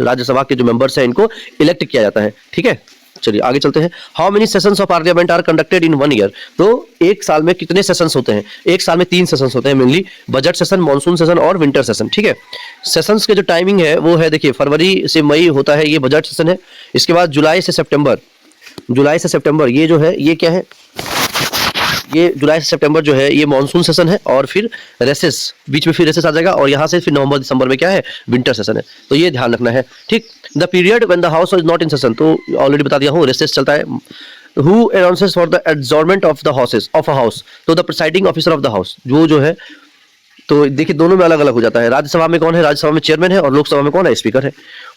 राज्यसभा के जो मेंबर्स हैं इनको इलेक्ट किया जाता है। ठीक है, चलिए आगे चलते हैं। How many sessions of parliament are conducted in 1 year। तो एक साल में कितने सेशंस होते हैं? एक साल में 3 सेशंस होते हैं mainly, budget session, monsoon session और विंटर सेशन। ठीक है, सेशंस के जो टाइमिंग है वो है, देखिए फरवरी से मई होता है, ये बजट सेशन है। इसके बाद जुलाई से सितंबर ये जो है ये क्या है? ये जुलाई से सितंबर जो है ये मॉनसून सेशन है, और फिर रेसेस, बीच में फिर रेसेस आ जाएगा, और यहाँ से फिर नवंबर दिसंबर में क्या है? विंटर सेशन है। तो ये ध्यान रखना है। ठीक, the period when the house is not in session, तो ऑलरेडी बता दिया हूँ, रेसेस चलता है। Who announces for the adjournment of the houses of a house, तो the presiding officer of the house, जो है। तो देखिए दोनों में अलग अलग हो जाता है। राज्यसभा में कौन है? राज्यसभा में चेयरमैन है, और लोकसभा में कौन है? स्पीकर है।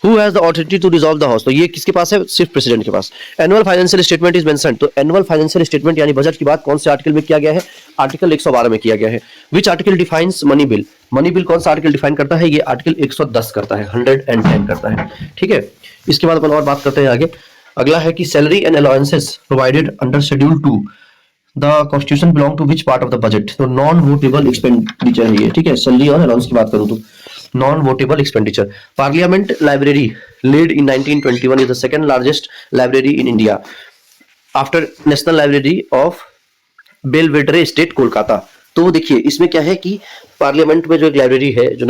Who has the authority to dissolve the house, तो ये किसके पास है? सिर्फ प्रेसिडेंट के पास। Annual financial statement is mentioned, तो एनुअल फाइनेंशियल स्टेटमेंट यानी बजट की बात कौन से आर्टिकल में किया गया है? आर्टिकल 112 में किया गया है। Which article defines money bill, money bill कौन सा आर्टिकल डिफाइन करता है? ये आर्टिकल 110 करता है, 110 करता है। ठीक है, इसके बाद अपन और बात करते हैं आगे। अगला है कि salary and allowances provided under schedule 2 the constitution belong to which part of the budget, तो नॉन वोटेबल एक्सपेंडिचर है ये। ठीक है, सैलरी और अलाउंस की बात करूं तो non votable expenditure. Parliament library laid in 1921 is the second largest library in India after national library of Belvedere state Kolkata. तो देखिए इसमें क्या है कि पार्लियामेंट में जो एक लाइब्रेरी है जो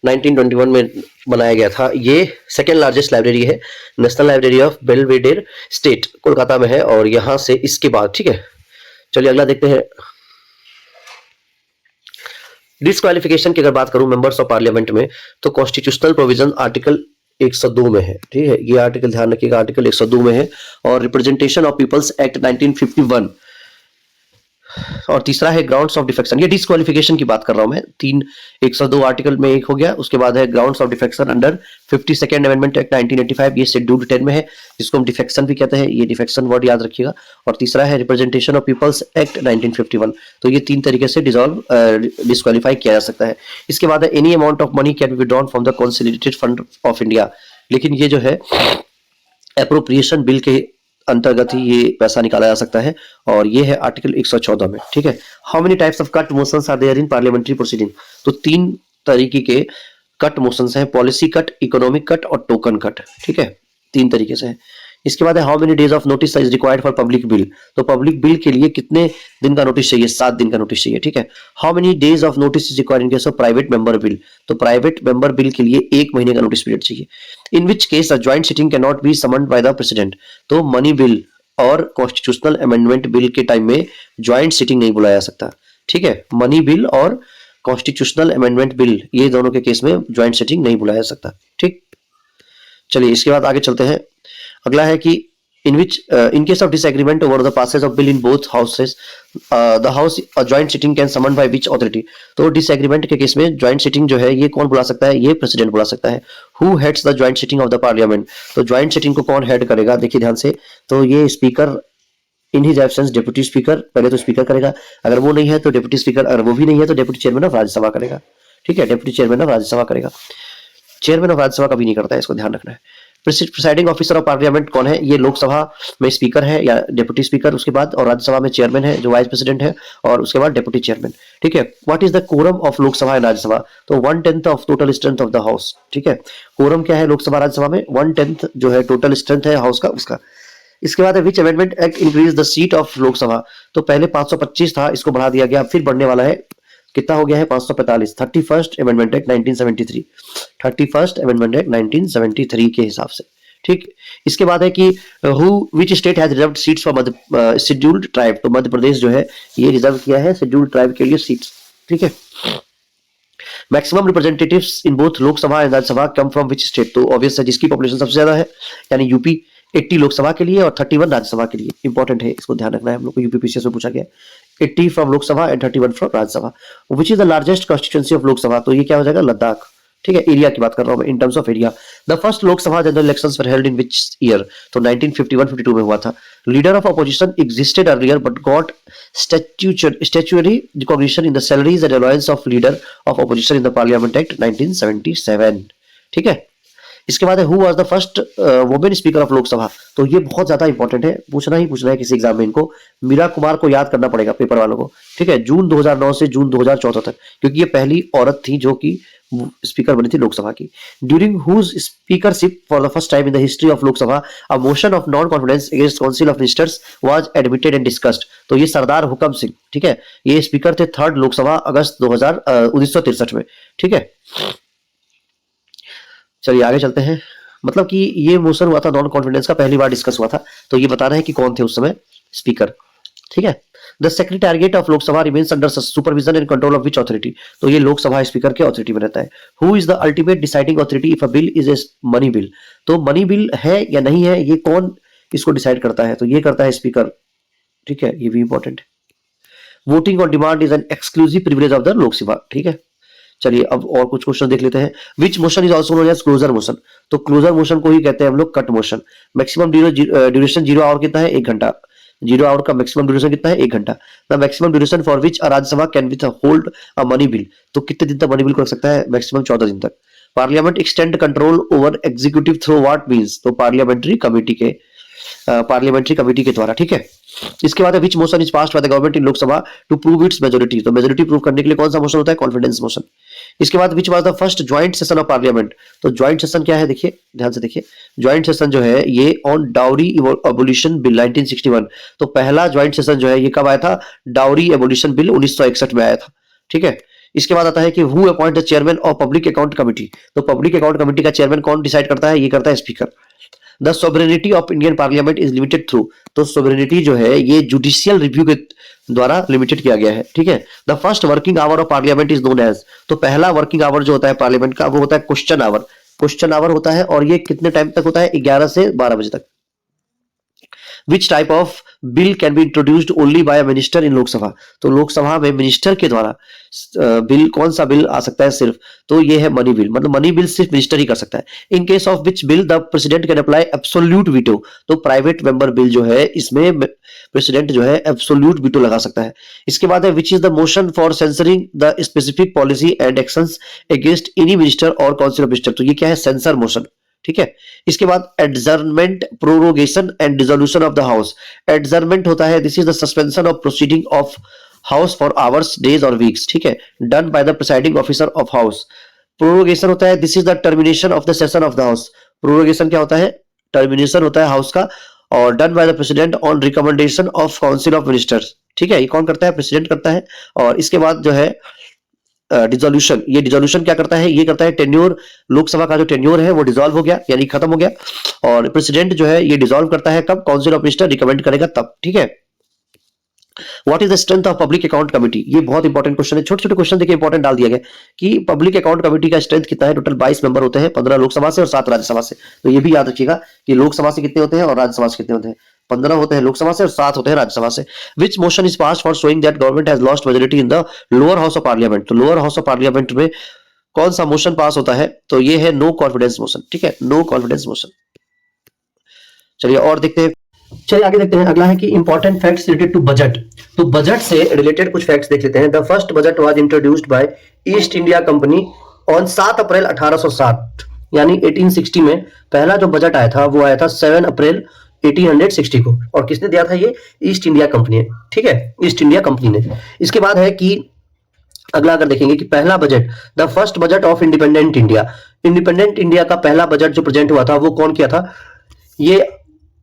1921 में बनाया गया था, ये सेकेंड लार्जेस्ट लाइब्रेरी है, national library of Belvedere state Kolkata में है। और यहां से इसके बाद, ठीक है, चलिए अगला देखते हैं। डिस्क्वालिफिकेशन की अगर बात करूं मेंबर्स ऑफ पार्लियामेंट में, तो कॉन्स्टिट्यूशनल प्रोविजन आर्टिकल 102 में है, ठीक है, ये आर्टिकल ध्यान रखिएगा, आर्टिकल 102 में है। और रिप्रेजेंटेशन ऑफ पीपल्स एक्ट 1951, और तीसरा है ग्राउंड्स ऑफ डिफेक्शन। ये डिस्क्वालिफिकेशन की बात कर रहा हूं मैं, 102 आर्टिकल में एक हो गया। उसके बाद है grounds of defection under 52nd amendment act 1985, ये शेड्यूल 10 में है, जिसको हम डिफेक्शन भी कहते हैं, ये डिफेक्शन वर्ड याद रखिएगा। और तीसरा है रिप्रेजेंटेशन ऑफ पीपल्स एक्ट 1951। तो ये 3 तरीके से डिस्क्वालीफाई किया जा सकता है। इसके बाद है any amount of money can be withdrawn from the consolidated fund of India, लेकिन ये जो है एप्रोप्रिएशन बिल के अंतर्गत ही ये पैसा निकाला जा सकता है, और ये है आर्टिकल 114 में, ठीक है। How many types of cut motions are there in parliamentary proceeding, तो 3 तरीके के कट मोशंस हैं, पॉलिसी कट, इकोनॉमिक कट और टोकन कट, ठीक है, 3 तरीके से है। इसके बाद है how many days of notice is required for public bill, तो पब्लिक बिल के लिए कितने दिन का नोटिस चाहिए, 7 दिन का नोटिस चाहिए, ठीक है। How many days of notice is required in case of private member bill, तो प्राइवेट मेंबर बिल के लिए 1 महीने का नोटिस पीरियड चाहिए। In which case a joint sitting can not be summoned by the president, तो money bill और constitutional amendment bill के time में ज्वाइंट सिटिंग नहीं बुलाया जा सकता, ठीक है। मनी बिल और कॉन्स्टिट्यूशनल अमेंडमेंट बिल, ये दोनों के केस में ज्वाइंट सिटिंग नहीं बुलाया जा सकता, ठीक। चलिए इसके बाद आगे चलते हैं। अगला है कि in case of disagreement over the passage of bill in both houses, the house a joint sitting can summoned by which authority, तो डिसएग्रीमेंट के केस में ज्वाइंट सिटिंग जो है ये कौन बुला सकता है, ये प्रेसिडेंट बुला सकता है। Who heads the joint sitting of the parliament, तो ज्वाइंट सिटिंग को कौन हेड करेगा, देखिए ध्यान से, तो ये speaker in his absence deputy speaker, पहले तो स्पीकर करेगा, अगर वो नहीं है तो डेप्यूटी स्पीकर, अगर वो भी नहीं है तो डेप्यूटी चेयरमैन ऑफ राज्यसभा करेगा, ठीक है, डेप्यूटी चेयरमैन ऑफ राज्यसभा करेगा। चेयरमैन ऑफ राज्यसभा कभी नहीं करता है, इसको ध्यान रखना है। प्रिसाइडिंग ऑफिसर ऑफ पार्लियामेंट कौन है, ये लोकसभा में स्पीकर है या डेप्यूटी स्पीकर, उसके बाद और राज्यसभा में चेयरमैन है जो वाइस प्रेसिडेंट है, और उसके बाद डेप्यूटी चेयरमैन, ठीक है। What is the quorum of Lok Sabha and Rajya Sabha, तो 1/10 of total strength of the house, ठीक है। कोरम क्या है लोकसभा राज्यसभा में, 1/10 जो है टोटल स्ट्रेंथ है हाउस का, उसका। इसके बाद है विच amendment act increase the seat of Lok Sabha, तो पहले 525 था, इसको बढ़ा दिया गया, फिर बढ़ने वाला है, कितना हो गया है 545, 31st amendment act 1973, 31st amendment act 1973 के हिसाब से, ठीक। इसके बाद है कि which state has reserved seats for Madhya scheduled tribe, तो मध्य प्रदेश जो है ये रिजर्व किया है शेड्यूल्ड ट्राइब के लिए सीट्स, ठीक है। Maximum representatives in both Lok Sabha and Rajya Sabha come from which state, तो ऑब्वियस है जिसकी पॉपुलेशन सबसे ज्यादा है, यानी यूपी, 80 लोकसभा के लिए और 31 राज्यसभा के लिए, इंपॉर्टेंट है, इसको ध्यान रखना है, हम लोग को यूपीपीसीएस में पूछा गया, 80 from Lok Sabha and 31 from Rajya Sabha. Which is the largest constituency of Lok Sabha, तो ये क्या हो जाएगा, लद्दाख, ठीक है, एरिया की बात कर रहा हूं मैं, in terms of area. The first Lok Sabha general elections were held in which year, तो 1951-52 में हुआ था। Leader of opposition existed earlier but got statutory recognition in the salaries and allowance of leader of opposition in the parliament act 1977, ठीक है। इसके बाद है who was the first women speaker of Lok Sabha, तो ये बहुत ज्यादा इंपॉर्टेंट है, पूछना ही पूछना है किसी एग्जाम में इनको, मीरा कुमार को याद करना पड़ेगा पेपर वालों को, ठीक है, जून 2009 से जून 2014 तक, क्योंकि ये पहली औरत थी जो कि स्पीकर बनी थी लोकसभा की। During whose speakership for the first time in the history of Lok Sabha a motion of non confidence against council of ministers was admitted and discussed, तो ये सरदार हुकम सिंह, ठीक है, ये स्पीकर थे 3rd लोकसभा अगस्त 1963 में, ठीक है। चलिए आगे चलते हैं, मतलब कि ये मोशन हुआ था नॉन कॉन्फिडेंस का, पहली बार डिस्कस हुआ था, तो ये बता रहे हैं कि कौन थे उस समय स्पीकर, ठीक है। The secretariat of Lok Sabha remains under supervision and control of which authority, तो ये लोकसभा स्पीकर के अथॉरिटी में रहता है। Who is the ultimate deciding authority if a bill is a money bill, तो मनी बिल है या नहीं है ये कौन इसको डिसाइड करता है, तो ये करता है स्पीकर, ठीक है, ये भी इंपॉर्टेंट है। Voting on demand is an exclusive privilege of the Lok Sabha, ठीक है। चलिए अब और कुछ क्वेश्चन देख लेते हैं। Which motion is also known as closure motion, तो क्लोजर मोशन को ही कहते हैं हम लोग cut motion. Maximum duration 0 hour कितना है, 1 घंटा, 0 आवर का मैक्सिमम ड्यूरेशन कितना है, 1 घंटा। The maximum duration for which Rajya Sabha can with hold a money bill, तो कितने दिन तक मनी बिल को रख सकता है, मैक्सिमम 14 दिन तक। Parliament extend control over executive through what means, तो पार्लियामेंट्री कमेटी के द्वारा, ठीक है। इसके बाद which motion is passed by the government in Lok Sabha to prove its majority, तो मेजोरिटी प्रूव करने के लिए कौन सा मोशन होता है, कॉन्फिडेंस मोशन। इसके बाद which was the first joint session of parliament, तो ज्वाइंट सेशन क्या है, देखिए ध्यान से देखिए, ज्वाइंट सेशन जो है ये ऑन डाउरी एबोलिशन बिल 1961, तो पहला ज्वाइंट सेशन जो है ये कब आया था, डाउरी एबोलिशन बिल 1961 में आया था, ठीक है। इसके बाद आता है कि who appoint the chairman of public account committee, तो पब्लिक अकाउंट कमेटी का चेयरमैन कौन डिसाइड करता है, ये करता है speaker. The sovereignty of Indian parliament is limited through, तो सोवरेनिटी जो है ये जुडिशियल रिव्यू के द्वारा लिमिटेड किया गया है, ठीक है। The first working hour of parliament is known as, तो पहला वर्किंग आवर जो होता है पार्लियामेंट का वो होता है क्वेश्चन आवर, क्वेश्चन आवर होता है, और ये कितने टाइम तक होता है, 11 से 12 बजे तक। Which type of bill can be introduced only by a minister in Lok Sabha, तो लोकसभा में मिनिस्टर के द्वारा बिल, कौन सा बिल आ सकता है सिर्फ, तो ये है मनी बिल, मतलब मनी बिल सिर्फ मिनिस्टर ही कर सकता है। इन case of which bill the president can apply absolute veto, तो प्राइवेट मेंबर बिल जो है इसमें प्रेसिडेंट जो है एब्सोल्यूट वीटो लगा सकता है। इसके बाद है विच is the motion for censoring the specific policy and actions against any minister और काउंसिल ऑफ मिनिस्टर, तो ये क्या है, सेंसर मोशन, ठीक है। इसके बाद adjournment, prorogation and dissolution of the house, adjournment होता है this is the suspension of proceeding of house for hours, days और वीक्स, ठीक है, done by the presiding officer of house. Prorogation होता है this is the termination of the session of the house, prorogation क्या होता है, termination होता है हाउस का, और done by the president on recommendation of council of ministers, ठीक है, ये कौन करता है, प्रेसिडेंट करता है। और इसके बाद जो है डिसोल्यूशन, ये डिसोल्यूशन क्या करता है, ये करता है टेन्योर, लोकसभा का जो टेन्योर है वो डिसॉल्व हो गया यानी खत्म हो गया, और प्रेसिडेंट जो है ये डिसॉल्व करता है कब, काउंसिल ऑफ मिनिस्टर रिकमेंड करेगा तब, ठीक है। What is the strength of public account committee, ये बहुत इंपॉर्टेंट क्वेश्चन है, छोटे छोटे क्वेश्चन देखिए इंपॉर्टेंट डाल दिया गया कि पब्लिक अकाउंट कमेटी का स्ट्रेंथ कितना है, टोटल 22 मेंबर होते हैं, 15 लोकसभा से और 7 राज्यसभा से, तो ये भी याद रखिएगा कि लोकसभा से कितने होते हैं और राज्यसभा से कितने होते हैं, 15 होते हैं लोकसभा से और 7 होते हैं राज्यसभा से। Which motion is pass for showing that government has lost majority in the lower house of parliament, तो लोअर हाउस ऑफ पार्लियामेंट में कौन सा मोशन पास होता है, तो ये है नो कॉन्फिडेंस मोशन, ठीक है, नो कॉन्फिडेंस मोशन। चलिए और देखते हैं, चलिए आगे देखते हैं, अगला है कि important facts related to budget, तो बजट से रिलेटेड कुछ फैक्ट्स देख लेते हैं। The first budget was introduced by East India Company on 7 April 1860, यानी 1860 में पहला जो बजट आया था वो आया था 7 अप्रैल 1860 को, और किसने दिया था, ये ईस्ट इंडिया कंपनी ने, ठीक है, ईस्ट इंडिया कंपनी ने। इसके बाद है कि अगला अगर देखेंगे कि पहला budget, the first budget of independent India, independent India का पहला बजट जो प्रेजेंट हुआ था वो कौन किया था, ये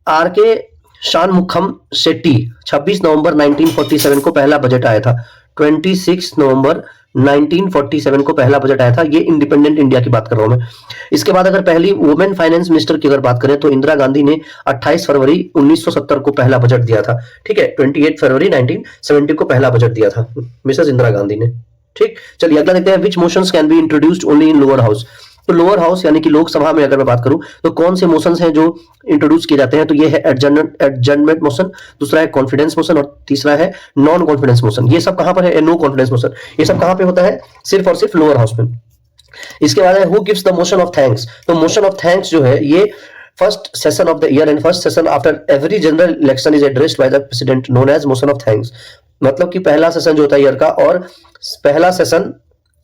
आर के शानमुखम शेट्टी, 26 नवंबर 1947 को पहला बजट आया था, 26 नवंबर 1947 को पहला बजट आया था, ये इंडिपेंडेंट इंडिया की बात कर रहा हूं मैं। इसके बाद अगर पहली वुमेन फाइनेंस मिनिस्टर की अगर बात करें तो इंदिरा गांधी ने 28 फरवरी 1970 को पहला बजट दिया था, ठीक है, 28 फरवरी 1970 को पहला बजट दिया था मिसेस इंदिरा गांधी ने, ठीक। चलिए अगला देखते हैं, which motions can be introduced only in lower house, तो लोअर हाउस यानी कि लोकसभा में अगर मैं बात करूं तो कौन से मोशंस हैं जो इंट्रोड्यूस किए जाते हैं, तो ये है एडजर्नमेंट मोशन, दूसरा है कॉन्फिडेंस मोशन, और तीसरा है नॉन कॉन्फिडेंस मोशन। ये सब कहां पर है, नो कॉन्फिडेंस मोशन, ये सब कहां पे होता है, सिर्फ और सिर्फ लोअर हाउस में। इसके बाद है who gives the motion of thanks, तो मोशन ऑफ थैंक्स जो है ये first session of the year and first session after every general election is addressed by the president known as motion of thanks, मतलब कि पहला session जो होता है ईयर का और पहला सेशन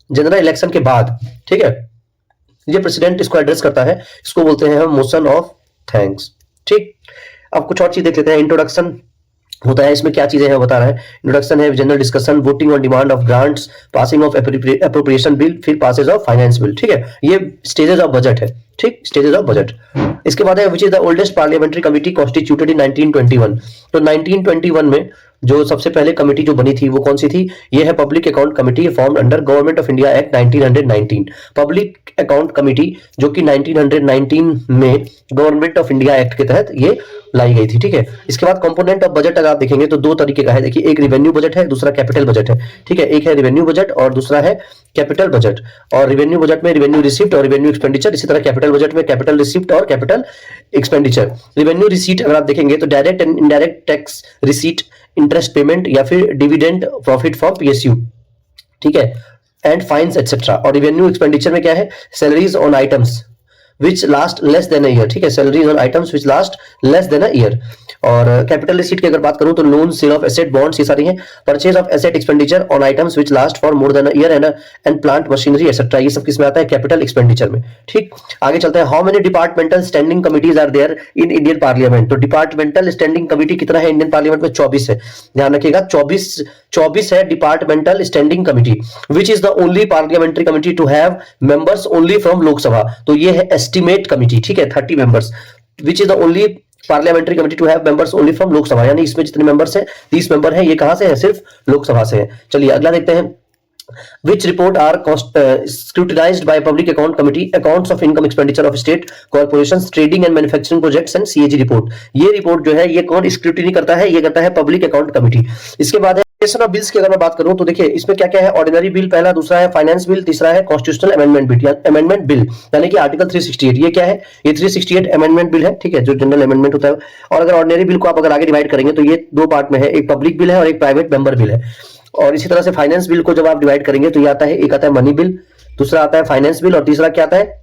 जनरल इलेक्शन के बाद, ठीक है, ये प्रेसिडेंट इसको एड्रेस करता है, इसको बोलते हैं हम मोशन ऑफ थैंक्स, ठीक। अब कुछ और चीज देख लेते हैं, इंट्रोडक्शन होता है, इसमें क्या चीजें हैं बता रहा है, इंट्रोडक्शन है, general discussion, voting on demand of grants, passing of appropriation bill, फिर पासेज ऑफ फाइनेंस बिल, ठीक है, ये स्टेजेस ऑफ बजट है, ठीक, स्टेजेस ऑफ बजट। इसके बाद है विच is the oldest parliamentary committee constituted इन 1921, तो 1921 में जो सबसे पहले कमेटी जो बनी थी वो कौन सी थी, ये है public account committee, formed under government of India act 1919, public account committee जो कि 1919 में गवर्नमेंट ऑफ इंडिया एक्ट के तहत ये लाई गई थी, ठीक है। इसके बाद कंपोनेंट ऑफ बजट अगर आप देखेंगे तो दो तरीके का है, देखिए एक रिवेन्यू बजट है, दूसरा कैपिटल बजट है, ठीक है, एक है रिवेन्यू बजट और दूसरा है कैपिटल बजट, और रिवेन्यू बजट में रिवेन्यू रिसीप्ट और रिवेन्यू एक्सपेंडिचर, इसी तरह कैपिटल बजट में कैपिटल रिसीप्ट और कैपिटल एक्सपेंडिचर। रिवेन्यू रिसीट अगर आप देखेंगे तो direct and indirect tax receipt, interest payment या फिर डिविडेंड प्रॉफिट फ्रॉम पीएसयू, ठीक है, एंड फाइन्स एक्सेट्रा। और रिवेन्यू एक्सपेंडिचर में क्या है, salaries on items which last less than a year, ठीक है, salaries on items which last less than a year। और कैपिटल रिसीट की अगर बात करूं तो loan, sale of asset, bonds, ये सारी हैं। Purchase of asset expenditure on items which last for more than a year and plant machinery etcetera, ये सब किसमें आता है, कैपिटल एक्सपेंडिचर में, ठीक। आगे चलते हैं, how many departmental standing committees are there in Indian parliament, तो डिपार्टमेंटल स्टैंडिंग कमिटी कितना है इंडियन पार्लियामेंट में, 24 है, ध्यान रखिएगा, 24 है departmental standing committee. Which is the only parliamentary committee to have members only from Lok Sabha, तो ये है एस्टिमेट कमिटी, ठीक है, 30 members. Which is the only parliamentary committee to have members only from Lok Sabha, यानी इसमें जितने मेंबर्स हैं 30 मेंबर हैं, ये कहां से है, सिर्फ लोकसभा से है। चलिए अगला देखते हैं, which report are scrutinized by public account committee, accounts of income expenditure of state corporations, trading and manufacturing projects and CAG report। ये रिपोर्ट जो है ये कौन स्क्रूटिनी करता है, ये करता है पब्लिक अकाउंट कमिटी। इसके बाद है बिल्स की अगर मैं बात करूं तो देखिए इसमें क्या क्या है, ऑर्डिनरी बिल पहला, दूसरा है फाइनेंस बिल, तीसरा है कॉन्स्टिट्यूशनल अमेंडमेंट बिल या अमेंडमेंट बिल, यानी कि आर्टिकल 368। ये क्या है, ये 368 अमेंडमेंट बिल है, ठीक है, जो जनरल अमेंडमेंट होता है। और अगर ऑर्डिनरी बिल को आप अगर आगे डिवाइड करेंगे तो ये दो पार्ट में है, एक पब्लिक बिल है और एक प्राइवेट मेंबर बिल है। और इसी तरह से फाइनेंस बिल को जब आप डिवाइड करेंगे तो ये आता है, एक आता है मनी बिल, दूसरा आता है फाइनेंस बिल और तीसरा क्या आता है,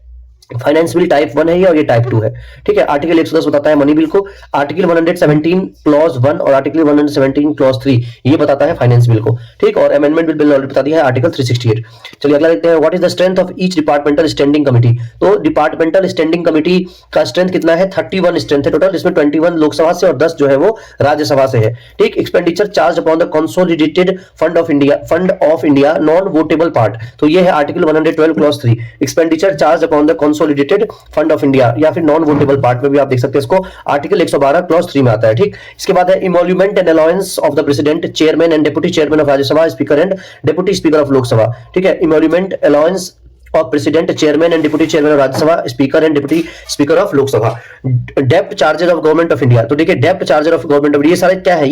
फाइनेंस बिल टाइप 1 है ये और ये टाइप 2 है, ठीक है। आर्टिकल 110 बताता है मनी बिल को, आर्टिकल 117 क्लॉज 1 और आर्टिकल 117 क्लॉज 3 ये बताता है फाइनेंस बिल को, ठीक। और अमेंडमेंट बिल ऑलरेडी बता दिया है आर्टिकल 368। चलिए अगला देखते हैं, what is the strength of each departmental standing committee. तो डिपार्टमेंटल स्टैंडिंग कमिटी का स्ट्रेंथ कितना है, 31 स्ट्रेंथ है टोटल, इसमें 21 लोकसभा से और 10 जो है वो राज्यसभा से है, ठीक। Expenditure charge upon the consolidated fund of India non votable part, तो ये है article 112 clause 3। Expenditure charge upon the consolidated fund of India या फिर नॉन वोटेबल पार्ट में भी आप देख सकते हैं इसको, आर्टिकल 112 क्लॉज 3 में आता है, ठीक। इसके बाद है emolument and allowance of the president, chairman and deputy chairman of Rajya Sabha, speaker and deputy speaker of Lok Sabha, ठीक है। Emolument allowance of president, chairman and deputy chairman of Rajya Sabha, speaker and deputy speaker of Lok Sabha. डेप्ट charges of government of India, तो देखिए डेप्ट charger of government of India, ये सारे क्या है,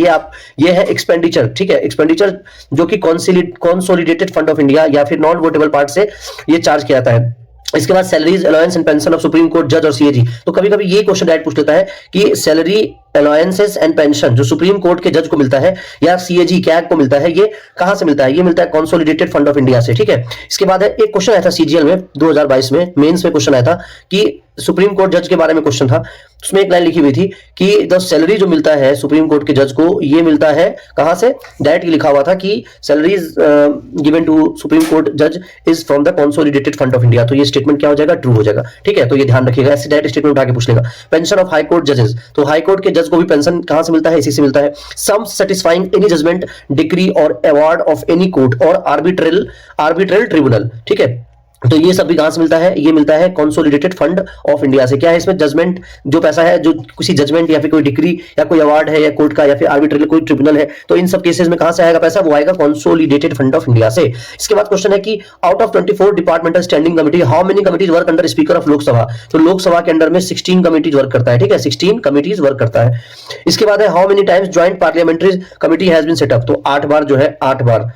ये है एक्सपेंडिचर, ठीक है। एक्सपेंडिचर जो कि कंसोलिडेटेड फंड ऑफ इंडिया या फिर नॉन वोटेबल पार्ट से ये चार्ज किया जाता है। इसके बाद salaries, allowance and pension of supreme court जज और सीएजी। तो कभी कभी ये क्वेश्चन डायरेक्ट पूछ लेता है कि सैलरी, अलाउंसेस एंड पेंशन जो सुप्रीम कोर्ट के जज को मिलता है या सीएजी कैग को मिलता है, ये कहां से मिलता है, ये मिलता है कंसोलिडेटेड फंड ऑफ इंडिया से, ठीक है। इसके बाद है एक क्वेश्चन आया था सीजीएल में 2022 में, मेंस में क्वेश्चन आया था कि सुप्रीम कोर्ट जज के बारे में क्वेश्चन था, उसमें एक लाइन लिखी हुई थी कि द सैलरी जो मिलता है सुप्रीम कोर्ट के जज को, ये मिलता है कहां से, डायरेक्ट लिखा हुआ था कि salaries given to supreme court जज is from the consolidated fund of India. तो ये स्टेटमेंट क्या हो जाएगा, ट्रू हो जाएगा, ठीक है। तो ये ध्यान रखिएगा, ऐसे डायरेक्ट स्टेटमेंट उठा के पूछ लेगा। पेंशन ऑफ हाई कोर्ट जजेस, तो हाई कोर्ट के जज को भी पेंशन कहां से मिलता है, इसी से मिलता है। Sums satisfying any judgment, decree और अवार्ड ऑफ एनी कोर्ट और आर्बिट्रल ट्रिब्यूनल, ठीक है। तो ये सब भी कहां से मिलता है, ये मिलता है कंसोलिडेटेड फंड ऑफ इंडिया से। क्या है इसमें, जजमेंट जो पैसा है, जो किसी जजमेंट या फिर कोई डिक्री या कोई अवार्ड है या कोर्ट का या फिर आर्बिट्रल कोई ट्रिब्यूनल है, तो इन सब केसेस में कहां से आएगा पैसा, वो आएगा कंसोलिडेटेड फंड ऑफ इंडिया से। इसके बाद क्वेश्चन है कि out of 24 departmental standing committee how many committees work under speaker of Lok Sabha. तो लोकसभा के अंडर में 16 कमिटीज वर्क करता है, ठीक है, 16 कमिटीज वर्क करता है। इसके बाद है how many times joint parliamentary committee has been set up, तो 8 बार जो है, 8 बार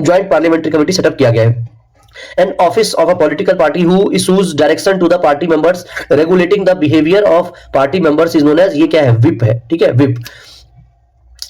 ज्वाइंट पार्लियामेंट्री कमिटी सेटअप किया गया है। An office of a political party who issues direction to the party members regulating the behavior of party members is known as, ये क्या है, whip है, ठीक है, whip।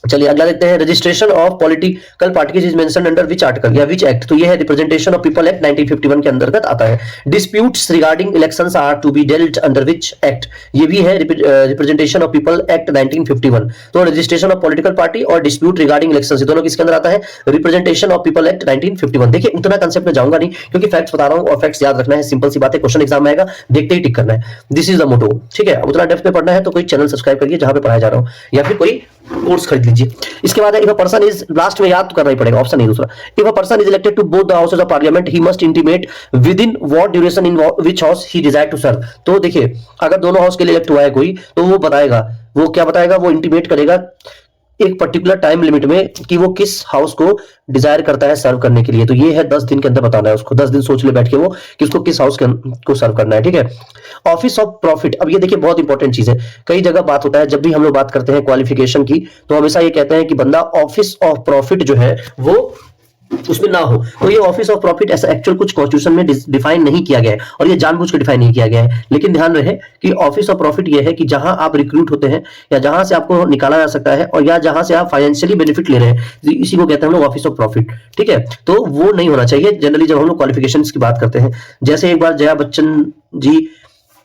चलिए अगला देखते हैं, registration of political parties is mentioned under which article या विच एक्ट, तो ये है रिप्रेजेंटेशन ऑफ पीपल एक्ट 1951 के अंतर्गत आता है। Disputes regarding elections are to be dealt under which act, ये भी है रिप्रेजेंटेशन ऑफ पीपल एक्ट 1951। तो रजिस्ट्रेशन ऑफ पॉलिटिकल पार्टी और डिस्प्यूट रिगार्डिंग इलेक्शंस दोनों किसके अंदर आता है, रिप्रेजेंटेशन ऑफ पीपल एक्ट 1951। देखिए उतना कंसेप्ट में जाऊंगा नहीं क्योंकि फैक्ट्स बता रहा हूं और फैक्ट्स याद रखना है, सिंपल सी बात है, क्वेश्चन एग्जाम में आएगा, देखते ही टिक करना है, दिस इज द मोटो, ठीक है। उतना डेप्थ में पढ़ना है तो कोई चैनल सब्सक्राइब करिए जहां पे पढ़ाया जा रहा हूं या फिर कोई कोर्स खरीद लीजिए। इसके बाद if a person is, last में याद तो करना ही पड़ेगा, ऑप्शन नहीं दूसरा, if a person is elected to both the houses of parliament he must intimate within what duration in which house he desire to serve. तो देखिए अगर दोनों हाउस के लिए इलेक्ट हुआ है कोई, तो वो बताएगा, वो क्या बताएगा, वो इंटीमेट करेगा एक पर्टिकुलर टाइम लिमिट में कि वो किस हाउस को डिजायर करता है सर्व करने के लिए। तो ये है 10 दिन के अंदर बताना है उसको, 10 दिन सोच ले बैठ के वो कि उसको किस हाउस को सर्व करना है, ठीक है। ऑफिस ऑफ प्रॉफिट, अब ये देखिए बहुत इंपॉर्टेंट चीज है, कई जगह बात होता है, जब भी हम लोग बात करते हैं क्वालिफिकेशन की तो हमेशा ये कहते हैं कि बंदा ऑफिस ऑफ प्रॉफिट जो है वो उसमें ना हो। तो ये ऑफिस ऑफ प्रॉफिट ऐसा एक्चुअल कुछ कॉन्स्टिट्यूशन में डिफाइन नहीं किया गया है और ये जानबूझ के डिफाइन नहीं किया गया है, लेकिन ध्यान रहे कि ऑफिस ऑफ प्रॉफिट ये है कि जहां आप रिक्रूट होते हैं या जहां से आपको निकाला जा सकता है और या जहां से आप फाइनेंशियली बेनिफिट ले रहे हैं, इसी को कहते हैं हम लोग ऑफिस ऑफ प्रॉफिट, ठीक है। तो वो नहीं होना चाहिए जनरली जब हम लोग क्वालिफिकेशंस की बात करते हैं। जैसे एक बार जया बच्चन जी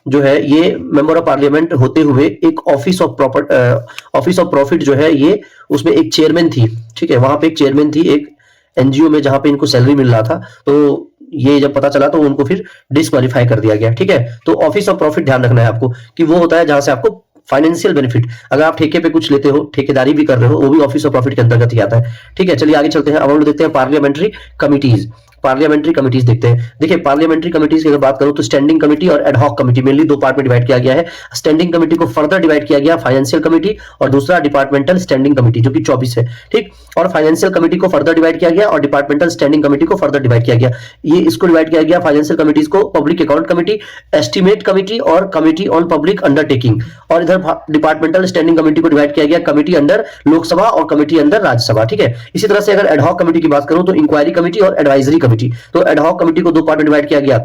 जो है ये मेंबर ऑफ पार्लियामेंट होते हुए एक ऑफिस ऑफ प्रॉफिट जो है ये, उसमें एक चेयरमैन थी, ठीक है, वहां पे एक चेयरमैन थी एक एनजीओ में जहां पे इनको सैलरी मिल रहा था, तो ये जब पता चला तो उनको फिर डिस्क्वालीफाई कर दिया गया, ठीक है। तो ऑफिस ऑफ प्रॉफिट ध्यान रखना है आपको कि वो होता है जहां से आपको फाइनेंशियल बेनिफिट, अगर आप ठेके पे कुछ लेते हो, ठेकेदारी भी कर रहे हो, वो भी ऑफिस ऑफ प्रॉफिट के अंतर्गत ही आता है, ठीक है। चलिए आगे चलते हैं, अब हम लोग देखते हैं पार्लियामेंट्री कमिटीज। पार्लियामेंट्री कमिटीज देखते हैं। देखिए पार्लियामेंट्री कमिटीज की अगर बात करूं तो स्टैंडिंग कमेटी और एडहॉक कमेटी मेनली दो पार्ट में डिवाइड किया गया है। स्टैंडिंग कमेटी को फर्दर डिवाइड किया गया फाइनेंशियल कमेटी और दूसरा डिपार्टमेंटल स्टैंडिंग कमेटी जो कि 24 है, ठीक। और फाइनेंशियल कमेटी को फर्दर डिवाइड किया गया और डिपार्टमेंटल स्टैंडिंग कमेटी को फर्दर डिवाइड किया गया। ये इसको डिवाइड किया गया फाइनेंशियल कमिटीज को public account committee, estimate committee और कमेटी ऑन पब्लिक अंडरटेकिंग, और इधर डिपार्टमेंटल स्टैंडिंग कमेटी को डिवाइड किया गया कमेटी अंडर लोकसभा और कमेटी अंडर राज्यसभा, ठीक है। इसी तरह से अगर एडहॉक कमेटी की बात करूं तो इंक्वायरी कमेटी और एडवाइजरी कमेटी, तो एडहॉक कमेटी को दो पार्ट में डिवाइड किया गया,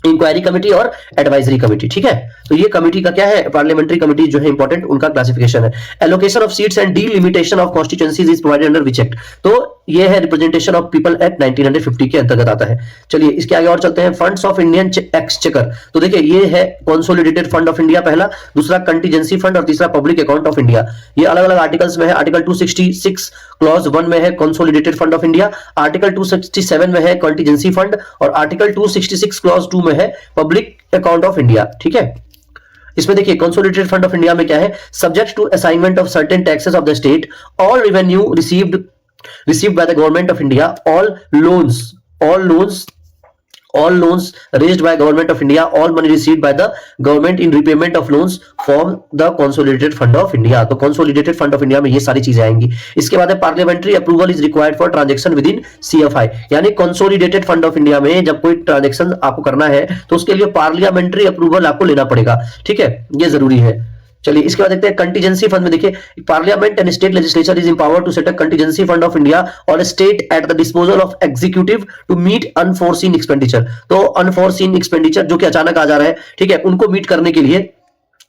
इंक्वायरी कमेटी और एडवाइजरी कमेटी, ठीक है। तो ये कमेटी का क्या है, पार्लियामेंट्री कमेटी जो है इंपॉर्टेंट, उनका क्लासिफिकेशन है। Allocation of seats and delimitation of constituencies is provided under which act, तो ये है रिप्रेजेंटेशन ऑफ पीपल एक्ट 1950 के अंतर्गत आता है। चलिए इसके आगे और चलते हैं। फंड्स ऑफ इंडियन एक्सचेकर, तो देखिए ये है कंसोलिडेटेड फंड ऑफ इंडिया पहला, दूसरा कंटीजेंसी फंड और तीसरा पब्लिक अकाउंट ऑफ इंडिया। ये अलग अलग आर्टिकल्स में है। आर्टिकल 266 क्लॉज 1 में है consolidated fund of India, article 267 में है कंटीजेंसी फंड और आर्टिकल 266 क्लॉज 2 में है पब्लिक अकाउंट ऑफ इंडिया, ठीक है। इसमें देखिए कंसोलिडेटेड फंड ऑफ इंडिया में क्या है, subject to assignment of certain taxes of the state, all revenue received by the government of India, all loans raised by government of India, all money received by the government in repayment of loans form the consolidated fund of India। तो consolidated fund of India में ये सारी चीजें आएंगी। इसके बाद है parliamentary approval is required for transaction with in CFI, यानी कंसोलिडेटेड फंड ऑफ इंडिया में जब कोई ट्रांजेक्शन आपको करना है तो उसके लिए पार्लियामेंट्री अप्रूवल आपको लेना पड़ेगा, ठीक है, ये जरूरी है। चलिए इसके बाद देखते हैं कंटीजेंसी फंड में। देखिए parliament and state legislature is empowered to set up contingency fund of India और state at the disposal of executive to meet unforeseen expenditure, तो अनफोर्सीन एक्सपेंडिचर जो कि अचानक आ जा रहा है, ठीक है, उनको मीट करने के लिए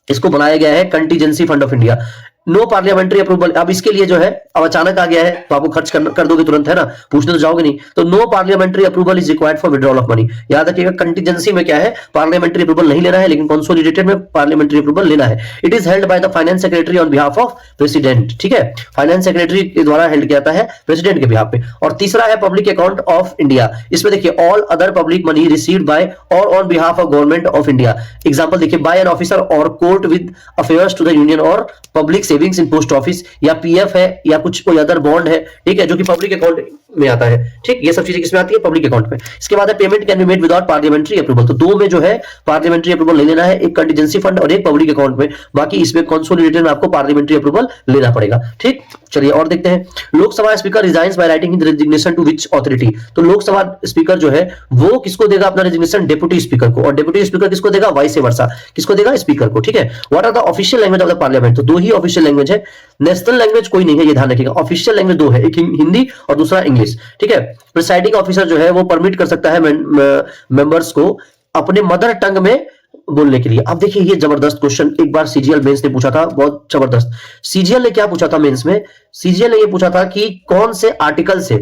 इसको बनाया गया है contingency fund of India. No parliamentary approval, अब इसके लिए जो है अब अचानक आ गया है तो आपको खर्च कर दोगे तुरंत, है ना, पूछने तो जाओगे नहीं, तो no parliamentary approval is required for withdrawal of money. याद रखिएगा कंटीजेंसी में क्या है, पार्लियामेंट्री अप्रूवल नहीं लेना है, लेकिन कंसोलिडेटेड में पार्लियामेंट्री अप्रूवल लेना है। It is held by the finance secretary on behalf of president, ठीक है, फाइनेंस सेक्रेटरी के द्वारा हेल्ड किया जाता है प्रेसिडेंट के बिहाफ पे। और तीसरा है पब्लिक अकाउंट ऑफ इंडिया, इसमें देखिए all other public money received by और on behalf of government of India. Example देखिए, बाय एन ऑफिसर और court with affairs to the union और public savings in post office, या PF है या कुछ कोई अदर बॉन्ड है, ठीक है, जो कि पब्लिक अकाउंट में आता है, ठीक, ये सब चीजें किसमें आती है, पब्लिक अकाउंट में। इसके बाद है payment can be made without parliamentary approval, तो दो में जो है पार्लियामेंट्री अप्रूवल नहीं लेना है, एक कंटीजेंसी फंड और एक पब्लिक अकाउंट में, बाकी इसमें कंसोलिडेटेड में आपको पार्लियामेंट्री अप्रूवल लेना पड़ेगा, ठीक। चलिए और देखते हैं। Lok Sabha speaker resigns by writing his resignation to which authority, तो लोकसभा स्पीकर जो है वो किसको देगा अपना रेजिग्नेशन, डेप्यूटी स्पीकर को, और डेप्यूटी स्पीकर किसको देगा, वाइस वर्सा, किसको देगा, स्पीकर को, ठीक है। What are the official language of the parliament, तो दो ही ऑफिशियल लैंग्वेज है, नेशनल लैंग्वेज कोई नहीं है, ये ध्यान रखिएगा। ऑफिशियल लैंग्वेज दो है, एक हिंदी और दूसरा इंग्लिश, ठीक है। प्रिसाइडिंग ऑफिसर जो है वो परमिट कर सकता है मेंबर्स को अपने मदर टंग में बोलने के लिए। अब देखिए ये जबरदस्त क्वेश्चन एक बार सीजीएल मेंस ने पूछा था, बहुत जबरदस्त। सीजीएल ने क्या पूछा था मेंस में, सीजीएल ने ये पूछा था कि कौन से आर्टिकल से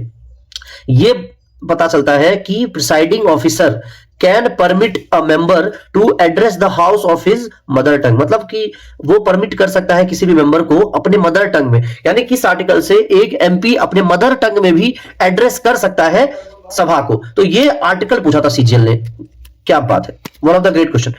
ये पता चलता है कि presiding officer can permit a member to address the house of his mother tongue, मतलब कि वो परमिट कर सकता है किसी भी मेंबर को अपने मदर टंग में, यानी किस आर्टिकल से एक एमपी अपने मदर टंग में भी एड्रेस कर सकता है सभा को। तो ये आर्टिकल पूछा था सीजीएल ने, क्या बात है, one of the great question,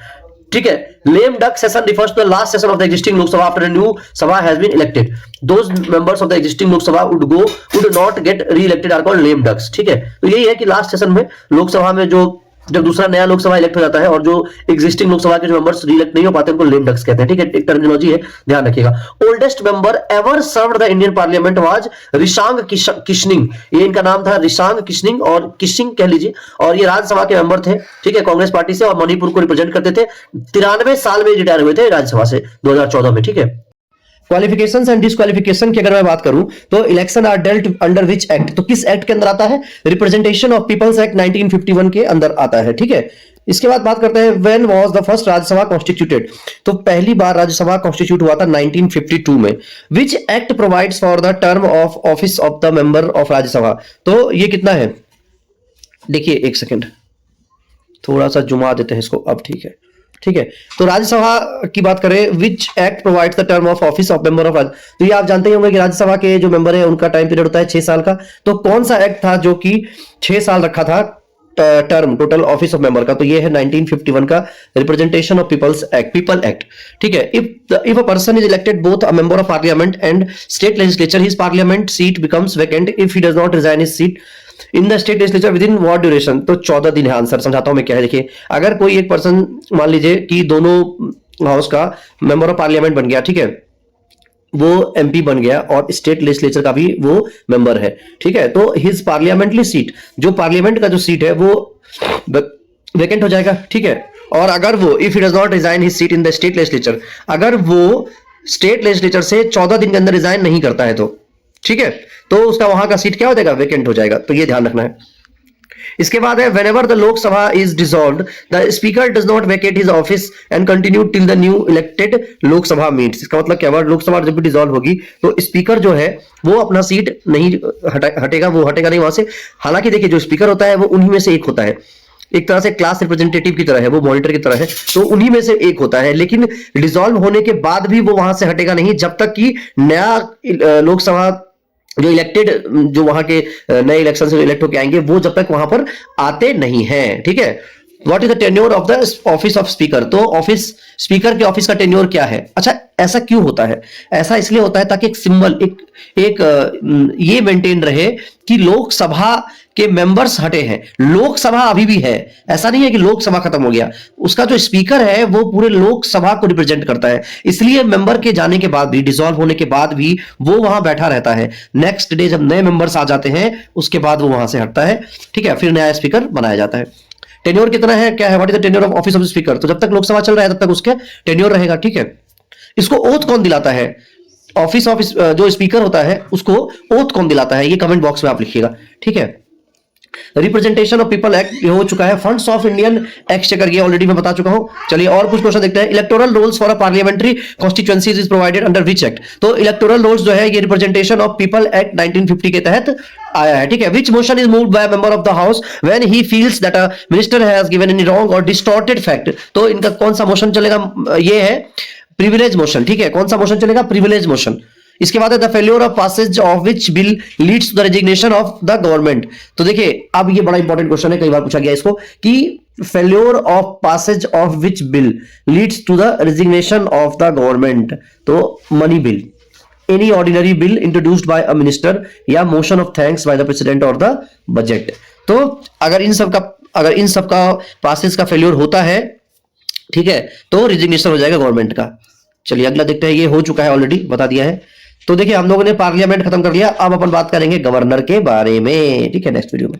ठीक है। Lame duck session refers to the last session of the existing Lok Sabha after a new sabha has been elected. Those members of the existing Lok Sabha would not get re-elected are called lame ducks, ठीक है। तो यही है कि last session में लोकसभा में जो जब दूसरा नया लोकसभा इलेक्ट हो जाता है और जो एग्जिस्टिंग लोकसभा के जो मेंबर्स री-इलेक्ट नहीं हो पाते उनको लेम डक्स कहते हैं, ठीक है, एक टर्मिनोलॉजी है, ध्यान रखिएगा। Oldest member ever served the Indian parliament was Rishang Keishing, ये इनका नाम था रिशांग किशनिंग और किशिंग कह लीजिए, और ये राज्यसभा के मेंबर थे, ठीक है, कांग्रेस पार्टी से, और मणिपुर को रिप्रेजेंट करते थे। 93 साल में रिटायर हुए थे राज्यसभा से 2014 में, ठीक है। क्वालिफिकेशंस एंड डिस्क्वालिफिकेशन की अगर मैं बात करूं तो election are dealt under which act, तो किस एक्ट के अंदर आता है, रिप्रेजेंटेशन ऑफ पीपल्स एक्ट 1951 के अंदर आता है, ठीक है। इसके बाद बात करते हैं when was the first Rajya Sabha constituted, तो पहली बार राज्यसभा कॉन्स्टिट्यूट हुआ था 1952 में। Which act provides for the term of office of the member of Rajya Sabha, तो ये कितना है, देखिए एक सेकेंड, थोड़ा सा जुमा देते हैं इसको, अब ठीक है, ठीक है। तो राज्यसभा की बात करें, which act provides the term of office of member of, तो ये आप जानते ही होंगे कि राज्यसभा के जो मेंबर है उनका टाइम पीरियड होता है 6 साल का, तो कौन सा एक्ट था जो कि 6 साल रखा था term total office of member का, तो ये है 1951 का representation of peoples act, people act, ठीक है। If a person is elected both a member of parliament and state legislature, his parliament seat becomes vacant if he does not resign his seat in the state legislature within what duration, तो 14 दिन है answer. समझाता हूं मैं क्या है। देखिए अगर कोई एक पर्सन मान लीजिए कि दोनों हाउस का मेंबर ऑफ पार्लियामेंट बन गया, ठीक है, वो एमपी बन गया और स्टेट लेजिस्लेचर का भी वो मेंबर है, ठीक है, तो हिज पार्लियामेंट्री सीट, जो पार्लियामेंट का जो सीट है वो वेकेंट हो जाएगा, ठीक है। और अगर वो if he does not resign his seat in the state legislature, अगर वो स्टेट लेजिस्लेचर से 14 दिन के अंदर रिजाइन नहीं करता है तो, ठीक है, तो उसका वहां का सीट क्या हो जाएगा, वेकेंट हो जाएगा। तो ये ध्यान रखना है। इसके बाद है whenever the Lok Sabha is dissolved the speaker does not vacate his office and continue till the new elected Lok Sabha meets. इसका मतलब क्या हुआ, लोकसभा जब भी डिसॉल्व होगी तो स्पीकर जो है वो अपना सीट नहीं हटेगा, वो हटेगा नहीं वहां से। हालांकि देखिए जो स्पीकर होता है वो उन्हीं में से एक होता है, एक तरह से क्लास रिप्रेजेंटेटिव की तरह है, वो मॉनिटर की तरह है, तो उन्हीं में से एक होता है। लेकिन डिसॉल्व होने के बाद भी वो वहां से हटेगा नहीं जब तक कि नया लोकसभा जो इलेक्टेड, जो वहां के नए इलेक्शन से इलेक्ट होकर आएंगे वो जब तक वहां पर आते नहीं हैं, ठीक है। What is the tenure of the office of speaker, तो ऑफिस स्पीकर के ऑफिस का टेन्योर क्या है। अच्छा ऐसा क्यों होता है, ऐसा इसलिए होता है ताकि एक सिंबल एक ये मेंटेन रहे कि लोकसभा के मेंबर्स हटे हैं, लोकसभा अभी भी है, ऐसा नहीं है कि लोकसभा खत्म हो गया। उसका जो स्पीकर है वो पूरे लोकसभा को रिप्रेजेंट करता है, इसलिए मेंबर के जाने के बाद भी, डिसॉल्व होने के बाद भी वो वहां बैठा रहता है। नेक्स्ट डे जब नए मेंबर्स आ जाते हैं उसके बाद वो वहां से हटता है, ठीक है, फिर नया स्पीकर बनाया जाता है। टेन्योर कितना है, क्या है, what is the tenure of office of speaker, तो जब तक लोकसभा चल रहा है तब तक उसका टेन्योर रहेगा, ठीक है। इसको ओथ कौन दिलाता है, ऑफिस ऑफ जो स्पीकर होता है उसको ओथ कौन दिलाता है, ये कमेंट बॉक्स में आप लिखिएगा, ठीक है। रिप्रेजेंटेशन ऑफ पीपल एक्ट ये हो चुका है। फंड्स ऑफ इंडियन एक्सचेकर ये ऑलरेडी मैं बता चुका हूं। चलिए और कुछ क्वेश्चन देखते हैं। Electoral rolls for a parliamentary constituencies is provided under which act, तो इलेक्टोरल रोल्स जो है ये रिप्रेजेंटेशन ऑफ पीपल एक्ट 1950 के तहत आया है, ठीक है। Which motion is moved by member of the house when he feels that a minister has given any wrong और डिस्टॉर्टेड फैक्ट, तो इनका कौन सा मोशन चलेगा, ये है प्रिविलेज मोशन, ठीक है। कौन सा मोशन चलेगा, प्रिविलेज मोशन। इसके बाद है the failure of passage of which bill leads to the resignation of the government, तो देखिए अब ये बड़ा इंपॉर्टेंट क्वेश्चन है, कई बार पूछा गया इसको कि failure of passage of which bill leads to the resignation of the government, तो money bill, any ordinary bill introduced by a minister या motion of thanks by the president और द बजट। तो अगर इन सब का पासेज का failure होता है, ठीक है, तो रेजिग्नेशन हो जाएगा गवर्नमेंट का। चलिए अगला देखते हैं, ये हो चुका है ऑलरेडी, बता दिया है। तो देखिए हम लोगों ने पार्लियामेंट खत्म कर लिया, अब अपन बात करेंगे गवर्नर के बारे में, ठीक है, नेक्स्ट वीडियो में।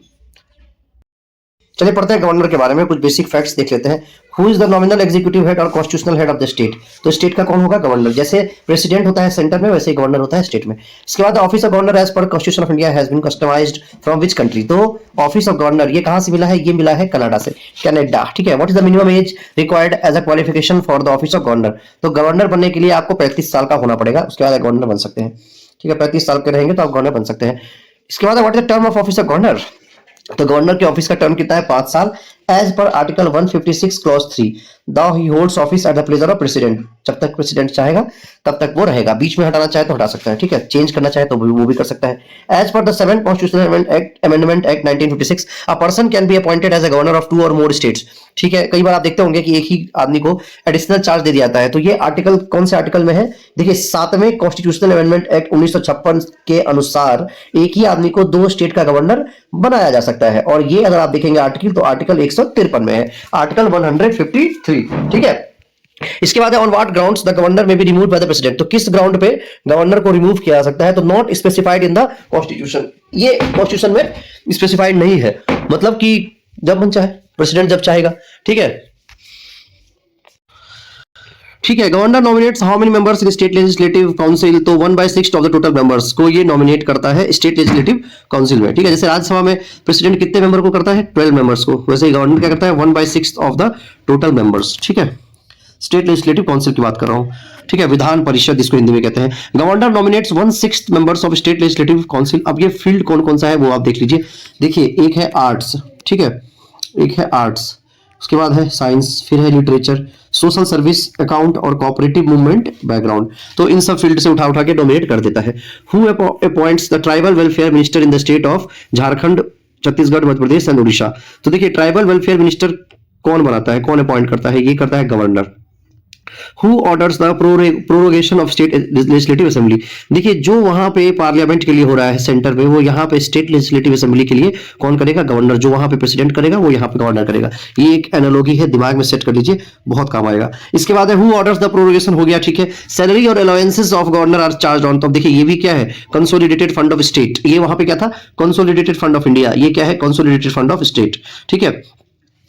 चलिए पढ़ते हैं गवर्नर के बारे में, कुछ बेसिक फैक्ट्स देख लेते हैं। Who is the nominal executive head और constitutional head of the state, तो स्टेट का कौन होगा, गवर्नर। जैसे प्रेसिडेंट होता है सेंटर में वैसे ही गवर्नर होता है स्टेट में। इसके बाद office of governor as per constitution of India has been customized from which country, तो ऑफिस ऑफ गवर्नर ये कहां से मिला है, ये मिला है कनाडा से, कनाडा, ठीक है। What is the minimum age required as a qualification for the office of governor, तो गवर्नर बनने के लिए आपको 35 साल का होना पड़ेगा, उसके बाद गवर्नर बन सकते हैं, ठीक है। 35 साल के रहेंगे तो आप गवर्नर बन सकते हैं। इसके बाद what is the term of office of governor, तो गवर्नर के ऑफिस का टर्म कितना है, 5 साल। As per article 156 clause 3 though he holds office at the pleasure of president, जब तक प्रेसिडेंट चाहेगा तब तक वो रहेगा, बीच में हटाना चाहे तो हटा सकता है, ठीक है, चेंज करना चाहे तो वो भी कर सकता है। As per the 7th constitutional amendment act 1956 a person can be appointed as a governor of 2 or more states, ठीक है। कई बार आप देखते होंगे कि एक ही आदमी को एडिशनल चार्ज दे दिया जाता है, तो ये आर्टिकल कौन से आर्टिकल में है, देखिए 7वें कॉन्स्टिट्यूशनल अमेंडमेंट एक्ट 1956 के अनुसार एक ही आदमी को 2 स्टेट का गवर्नर बनाया जा सकता है, और ये अगर आप देखेंगे आर्टिकल तो आर्टिकल 153 में है, आर्टिकल 153, ठीक है। इसके बाद on what grounds the governor may be removed by the president, तो किस ग्राउंड पे गवर्नर को रिमूव किया जा सकता है, तो not specified in the constitution, ये कॉन्स्टिट्यूशन में स्पेसिफाइड नहीं है, मतलब कि जब मन चाहे प्रेसिडेंट जब चाहेगा, ठीक है, ठीक है। Governor nominates how many members in state legislative council, तो 1/6 ऑफ द टोटल मेंबर्स को ये नॉमिनेट करता है स्टेट लेजिस्लेटिव काउंसिल में, ठीक है। जैसे राज्यसभा में प्रेसिडेंट कितने मेंबर को करता है, 12 मेंबर्स को, वैसे ही गवर्नर क्या करता है, 1/6 ऑफ द टोटल मेंबर्स, ठीक है। स्टेट लेजिस्लेटिव काउंसिल की बात कर रहा हूं, ठीक है, विधान परिषद इसको हिंदी में कहते हैं। Governor nominates 1/6 members of state legislative council. अब ये फील्ड कौन कौन सा है वो आप देख लीजिए, देखिए एक है आर्ट्स, ठीक है, एक है आर्ट्स, उसके बाद है साइंस, फिर है लिटरेचर, सोशल सर्विस, अकाउंट और कोऑपरेटिव मूवमेंट बैकग्राउंड, तो इन सब फील्ड से उठा के डोमिनेट कर देता है। Who appoints the tribal welfare minister in the state of Jharkhand, Chhattisgarh, Madhya Pradesh and Orissa, तो देखिए ट्राइबल वेलफेयर मिनिस्टर कौन बनाता है, कौन अपॉइंट करता है, ये करता है governor. Who orders the prorogation of state legislative assembly. देखिए जो वहां पे पार्लियामेंट के लिए हो रहा है सेंटर में, वो यहाँ पे स्टेट लेजिस्लेटिव असेंबली के लिए कौन करेगा? गवर्नर। जो वहां पे प्रेसिडेंट करेगा वो यहाँ पे गवर्नर करेगा। ये एक एनालॉजी है, दिमाग में सेट कर लीजिए, बहुत काम आएगा। इसके बाद है हु ऑर्डर्स द प्रोरोगेशन, हो गया, ठीक है। सैलरी और allowances of governor are charge on, तो देखिए ये भी क्या है? Consolidated fund of state. ये वहां पे क्या था? Consolidated fund of India. ये क्या है? कंसोलिडेटेड फंड ऑफ स्टेट, ठीक है।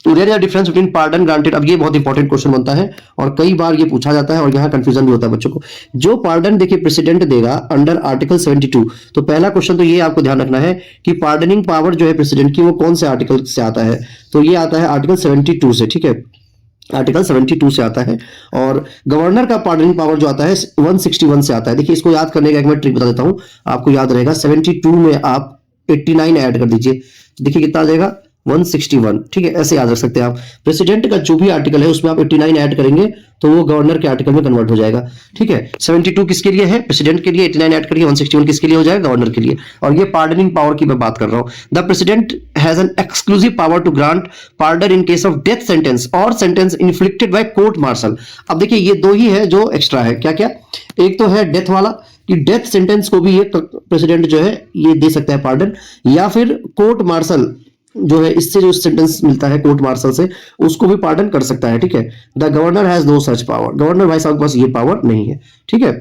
डिफरेंस बिटवीन पार्डन ग्रांटेड, अब ये बहुत इंपॉर्टेंट क्वेश्चन बनता है और कई बार ये पूछा जाता है और यहाँ कंफ्यूजन भी होता है बच्चों को। जो पार्डन देखिए प्रेसिडेंट देगा अंडर आर्टिकल 72, तो पहला क्वेश्चन तो ये आपको ध्यान रखना है कि पार्डनिंग पावर जो है प्रेसिडेंट की वो कौन से आर्टिकल से आता है? तो ये आता है आर्टिकल 72 से, ठीक है, आर्टिकल 72 से आता है। और गवर्नर का पार्डनिंग पावर जो आता है 161 से आता है। देखिए इसको याद करने का एक मैं ट्रिक बता देता हूं, आपको याद रहेगा। 72 में आप 89 ऐड कर दीजिए, देखिए कितना आ जाएगा? 161, ठीक है, ऐसे याद रख सकते हैं आप। प्रेसिडेंट का जो भी आर्टिकल है उसमें आप 89 ऐड करेंगे तो वो गवर्नर के आर्टिकल में कन्वर्ट हो जाएगा, ठीक है। 72 किसके लिए है? प्रेसिडेंट के लिए। 89 ऐड करिए, 161 किसके लिए हो जाएगा? गवर्नर के लिए। और ये पार्डनिंग पावर की मैं बात कर रहा हूं। The president has an exclusive power to grant pardon in case of death sentence और sentence inflicted by court martial. अब देखिए ये दो ही है जो एक्स्ट्रा है, क्या क्या? एक तो है डेथ वाला कि डेथ सेंटेंस को भी ये प्रेसिडेंट जो है ये दे सकता है पार्डन, या फिर कोर्ट मार्शल जो है इससे जो सेंटेंस मिलता है कोर्ट मार्शल से उसको भी पार्डन कर सकता है, ठीक है। The governor has no such power, governor भाई साहब के पास ये पावर नहीं है, ठीक है,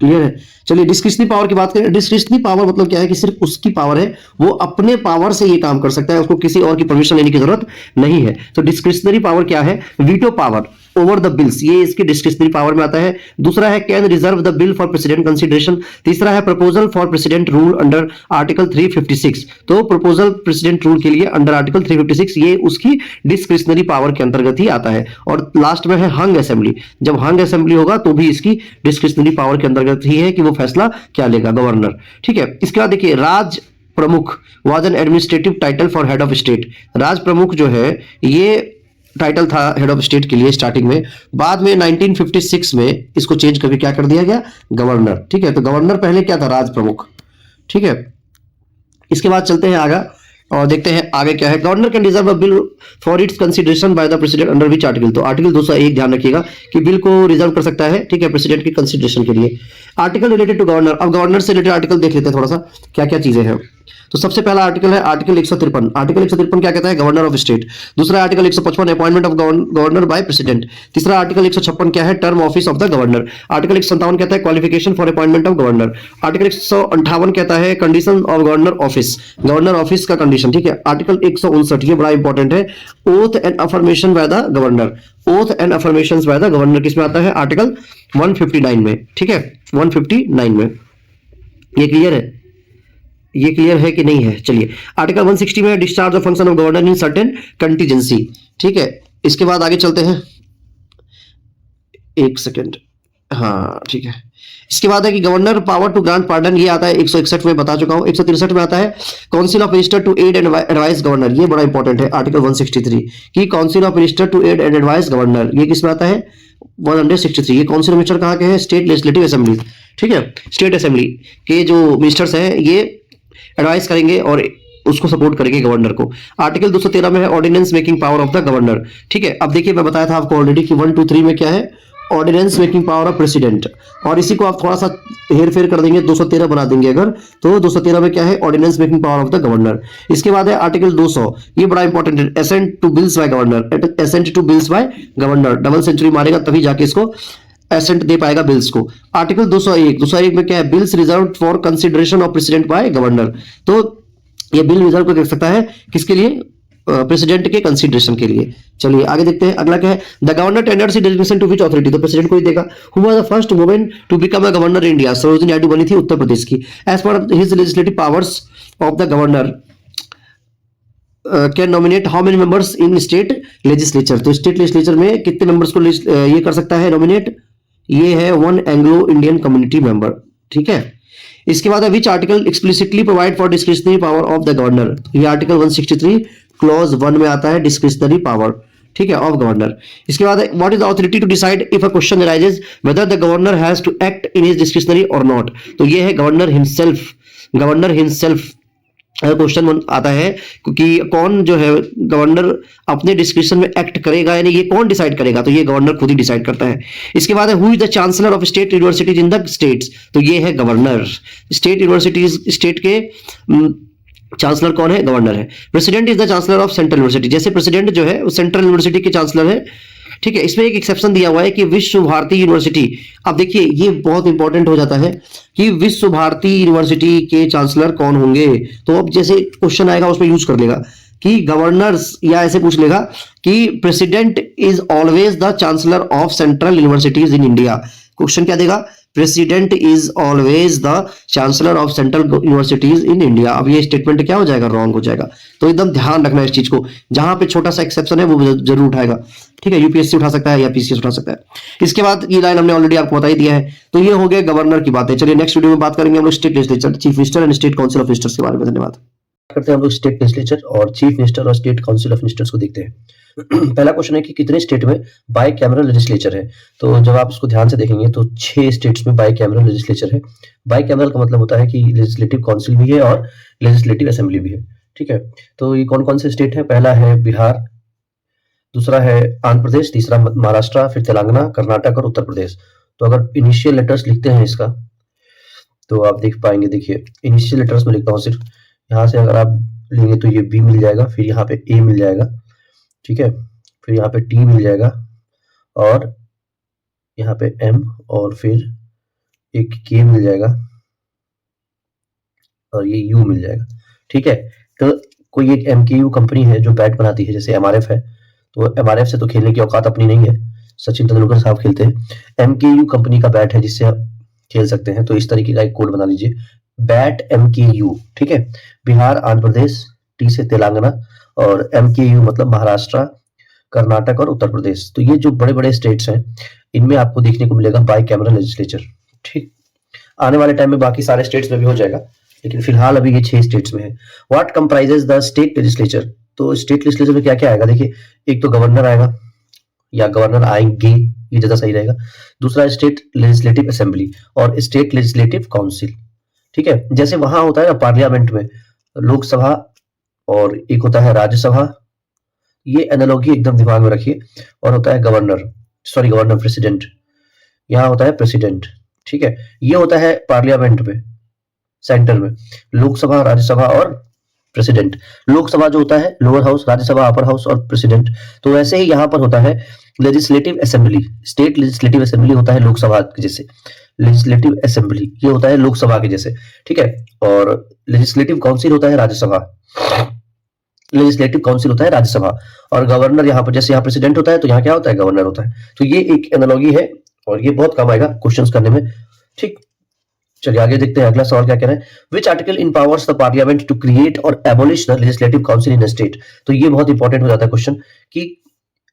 क्लियर है। चलिए डिस्क्रिशनरी पावर की बात करें। डिस्क्रिशनरी पावर मतलब क्या है कि सिर्फ उसकी पावर है, वो अपने पावर से ये काम कर सकता है, उसको किसी और की परमिशन लेने की जरूरत नहीं है। तो डिस्क्रिशनरी पावर क्या है? Veto power over the bills, ये इसकी डिस्क्रिशनरी पावर में आता है। दूसरा है can reserve the bill for president consideration. तीसरा है proposal for president rule under article 356, तो प्रपोजल प्रेसिडेंट रूल के लिए अंडर आर्टिकल 356 ये उसकी डिस्क्रिशनरी पावर के अंतर्गत ही आता है। और लास्ट में है हंग असेंबली, जब हंग असेंबली होगा तो भी इसकी डिस्क्रिशनरी पावर के अंतर्गत ही है कि वो फैसला क्या लेगा, गवर्नर, ठीक है। इसके बाद देखिए Rajpramukh was an administrative title for head of state. Rajpramukh जो है ये टाइटल था हेड ऑफ स्टेट के लिए स्टार्टिंग में, बाद में 1956 में इसको चेंज करके क्या कर दिया गया? गवर्नर, ठीक है। तो गवर्नर पहले क्या था? राज प्रमुख, ठीक है। इसके बाद चलते हैं आगे और देखते हैं आगे क्या है। Governor can reserve a bill for its consideration bye the president under which article, तो आर्टिकल 201 ध्यान रखिएगा कि बिल को रिजर्व कर सकता है, ठीक है, प्रेसिडेंट की कंसिडरेशन के लिए। आर्टिकल रिलेटेड टू गवर्नर, अब गवर्नर से रिलेटेड आर्टिकल देख लेते हैं थोड़ा सा क्या क्या चीजें हैं। तो सबसे पहला आर्टिकल है आर्टिकल 153। आर्टिकल 153 क्या कहता है? Governor of state. दूसरा article 155 appointment of governor by president. तीसरा आर्टिकल 156 क्या है? Term office of the governor. Article 157 कहता है qualification for appointment of governor. Article 158 कहता है condition of governor office, governor office का कंडीशन, ठीक है। आर्टिकल 159 ये बड़ा इंपॉर्टेंट है, oath and affirmation by the governor. Oath and affirmation by the governor किसमें आता है? आर्टिकल 159 में, ठीक है, 159 में। ये क्लियर है? ये क्लियर है कि नहीं है? चलिए आर्टिकल 160 में discharge of function of governor in certain contingency, ठीक है। इसके बाद आगे चलते हैं, एक सेकेंड, हाँ ठीक है। इसके बाद है कि governor power to grant pardon, ये आता है 161 में, बता चुका हूं। 163 में आता है council of minister to aid and advice governor, ये बड़ा इंपॉर्टेंट है, आर्टिकल 163 की council of minister to aid and advice governor, ये किसमें आता है? 163। ये काउंसिल ऑफ मिनिस्टर कहाँ के हैं? स्टेट लेजिस्लेटिव असेंबली, ठीक है, स्टेट असेंबली के जो मिनिस्टर्स हैं ये एडवाइस करेंगे और उसको सपोर्ट करेंगे गवर्नर को। आर्टिकल 213 में है ordinance making power of the governor, ठीक है। अब देखिए मैं बताया था आपको ऑलरेडी कि 1, 2, 3 में क्या है? Ordinance making power of president, और इसी को आप थोड़ा सा हेर फेर कर देंगे, 213 बना देंगे अगर, तो 213 में क्या है? Ordinance making power of the governor. इसके बाद है आर्टिकल 200, ये बड़ा इंपॉर्टेंट है, assent to bills by governor. Assent to bills by governor, double century मारेगा तभी जाके इसको एसेंट दे पाएगा बिल्स को। आर्टिकल 201 में क्या है? Bills reserve for consideration of president bye governor, तो ये बिल रिजर्व कर सकता है किसके लिए? प्रेसिडेंट के कंसिडरेशन के लिए। चलिए आगे देखते हैं, अगला क्या है? The governor tenders designation to which authority, तो प्रेसिडेंट को ही देगा। Who was the first woman to become a governor in India, Sarojini Naidu बनी थी उत्तर प्रदेश की। As per his legislative powers of the governor can nominate how many members in state legislature, तो state legislature में कितने मेंबर्स को ये कर सकता है नॉमिनेट? ये है 1 एंग्लो इंडियन कम्युनिटी मेंबर, ठीक है। इसके बाद which article explicitly provide for discretionary power of the governor, ये आर्टिकल 163 क्लॉज 1 में आता है डिस्क्रिशनरी पावर, ठीक है, ऑफ गवर्नर। इसके बाद what is the authority to decide if a question arises whether the governor has to act in his discretionary और not, तो ये है गवर्नर हिमसेल्फ क्वेश्चन आता है कि कौन जो है गवर्नर अपने डिस्क्रिप्शन में एक्ट करेगा, यानी ये कौन डिसाइड करेगा, तो ये गवर्नर खुद ही डिसाइड करता है। इसके बाद है who is the chancellor of state universities in the states, तो ये है गवर्नर। स्टेट यूनिवर्सिटीज, स्टेट के चांसलर कौन है, गवर्नर है। President is the chancellor of central university, जैसे प्रेसिडेंट जो है वो सेंट्रल यूनिवर्सिटी के चांसलर है, ठीक है। इसमें एक एक्सेप्शन दिया हुआ है कि विश्व भारती यूनिवर्सिटी, अब देखिए ये बहुत इंपॉर्टेंट हो जाता है कि विश्व भारती यूनिवर्सिटी के चांसलर कौन होंगे, तो अब जैसे क्वेश्चन आएगा उसमें यूज कर लेगा कि गवर्नर्स, या ऐसे पूछ लेगा कि president is always the chancellor of central universities in India. Question क्या देगा, president is always the chancellor of central universities in India. अब ये स्टेटमेंट क्या हो जाएगा, रॉन्ग हो जाएगा। तो एकदम ध्यान रखना है इस चीज को, जहां पे छोटा सा एक्सेप्शन है वो जरूर उठाएगा, ठीक है। यूपीएससी उठा सकता है या पीसीएस उठा सकता है। इसके बाद ये लाइन हमने ऑलरेडी आपको बता ही दिया है। तो ये हो गया गवर्नर की बातें। चलिए नेक्स्ट वीडियो में बात करेंगे हम लोग state legislature, chief minister and state council of ministers के बारे में। धन्यवाद। करते हैं हम लोग स्टेट लेजिस्लेचर और चीफ मिनिस्टर और स्टेट काउंसिल ऑफ मिनिस्टर्स को देखते हैं। पहला क्वेश्चन है कि कितने स्टेट में बाई कैमरल लेजिस्लेचर है। तो जब आप इसको ध्यान से देखेंगे तो 6 स्टेट्स में बाई कैमरल लेजिस्लेचर है। बाई कैमरल का मतलब होता है कि लेजिस्लेटिव काउंसिल भी है और लेजिस्लेटिव असेंबली भी है, ठीक है। तो ये कौन कौन से स्टेट है, पहला है बिहार, दूसरा है आंध्र प्रदेश, तीसरा महाराष्ट्र, फिर तेलंगाना, कर्नाटक और उत्तर प्रदेश। तो अगर इनिशियल लेटर्स लिखते हैं इसका तो आप देख पाएंगे, देखिए इनिशियल लेटर्स में लिखता हूँ सिर्फ, यहाँ से अगर आप लेंगे तो ये बी मिल जाएगा, फिर यहाँ पे ए मिल जाएगा, ठीक है, फिर यहाँ पे टी मिल जाएगा और यहाँ पे एम और फिर एक के मिल जाएगा और ये यू मिल जाएगा, ठीक है। तो कोई एक एमकेयू कंपनी है जो बैट बनाती है, जैसे एमआरएफ है, तो एमआरएफ से तो खेलने की औकात अपनी नहीं है, सचिन तेंदुलकर साहब खेलते हैं। एमकेयू कंपनी का बैट है जिससे आप खेल सकते हैं, तो इस तरीके का एक कोड बना लीजिए, बैट एमकेयू, ठीक है। बिहार, आंध्र प्रदेश, टी से तेलंगाना और एमकेयू मतलब महाराष्ट्र, कर्नाटक और उत्तर प्रदेश। तो ये जो बड़े बड़े स्टेट्स हैं इनमें आपको देखने को मिलेगा बाई कैमरल लेजिस्लेचर, ठीक। आने वाले टाइम में बाकी सारे स्टेट्स में भी हो जाएगा, लेकिन फिलहाल अभी ये 6 स्टेट्स में है। What comprises the state legislature, तो स्टेट लेजिस्लेचर में क्या क्या आएगा, देखिए एक तो गवर्नर आएगा या गवर्नर आएंगे, ये ज्यादा सही रहेगा। दूसरा स्टेट लेजिस्लेटिव असेंबली और स्टेट लेजिस्लेटिव काउंसिल, ठीक है। जैसे वहां होता है ना पार्लियामेंट में लोकसभा और एक होता है राज्यसभा, ये एनालॉजी एकदम दिमाग में रखिए। और होता है गवर्नर प्रेसिडेंट, यहाँ होता है प्रेसिडेंट, ठीक है। ये होता है पार्लियामेंट में, सेंटर में लोकसभा, राज्यसभा और प्रेसिडेंट। लोकसभा जो होता है lower house, Rajya Sabha upper house और प्रेसिडेंट। तो वैसे ही यहाँ पर होता है legislative assembly, state legislative assembly होता है लोकसभा के जैसे, लेजिस्लेटिव असेंबली ये होता है लोकसभा के जैसे, ठीक है। और लेजिस्लेटिव काउंसिल होता है राज्यसभा, लेजिस्लेटिव काउंसिल होता है राज्यसभा। और गवर्नर यहाँ पर, जैसे यहाँ प्रेसिडेंट होता है तो यहाँ क्या होता है, गवर्नर होता है। तो ये एक एनालॉजी है और ये बहुत काम आएगा क्वेश्चंस करने में, ठीक। चलिए आगे देखते हैं अगला सवाल क्या कह रहे हैं। Which article empowers the parliament to create और abolish the legislative council in a state. तो ये बहुत इंपॉर्टेंट हो जाता है क्वेश्चन कि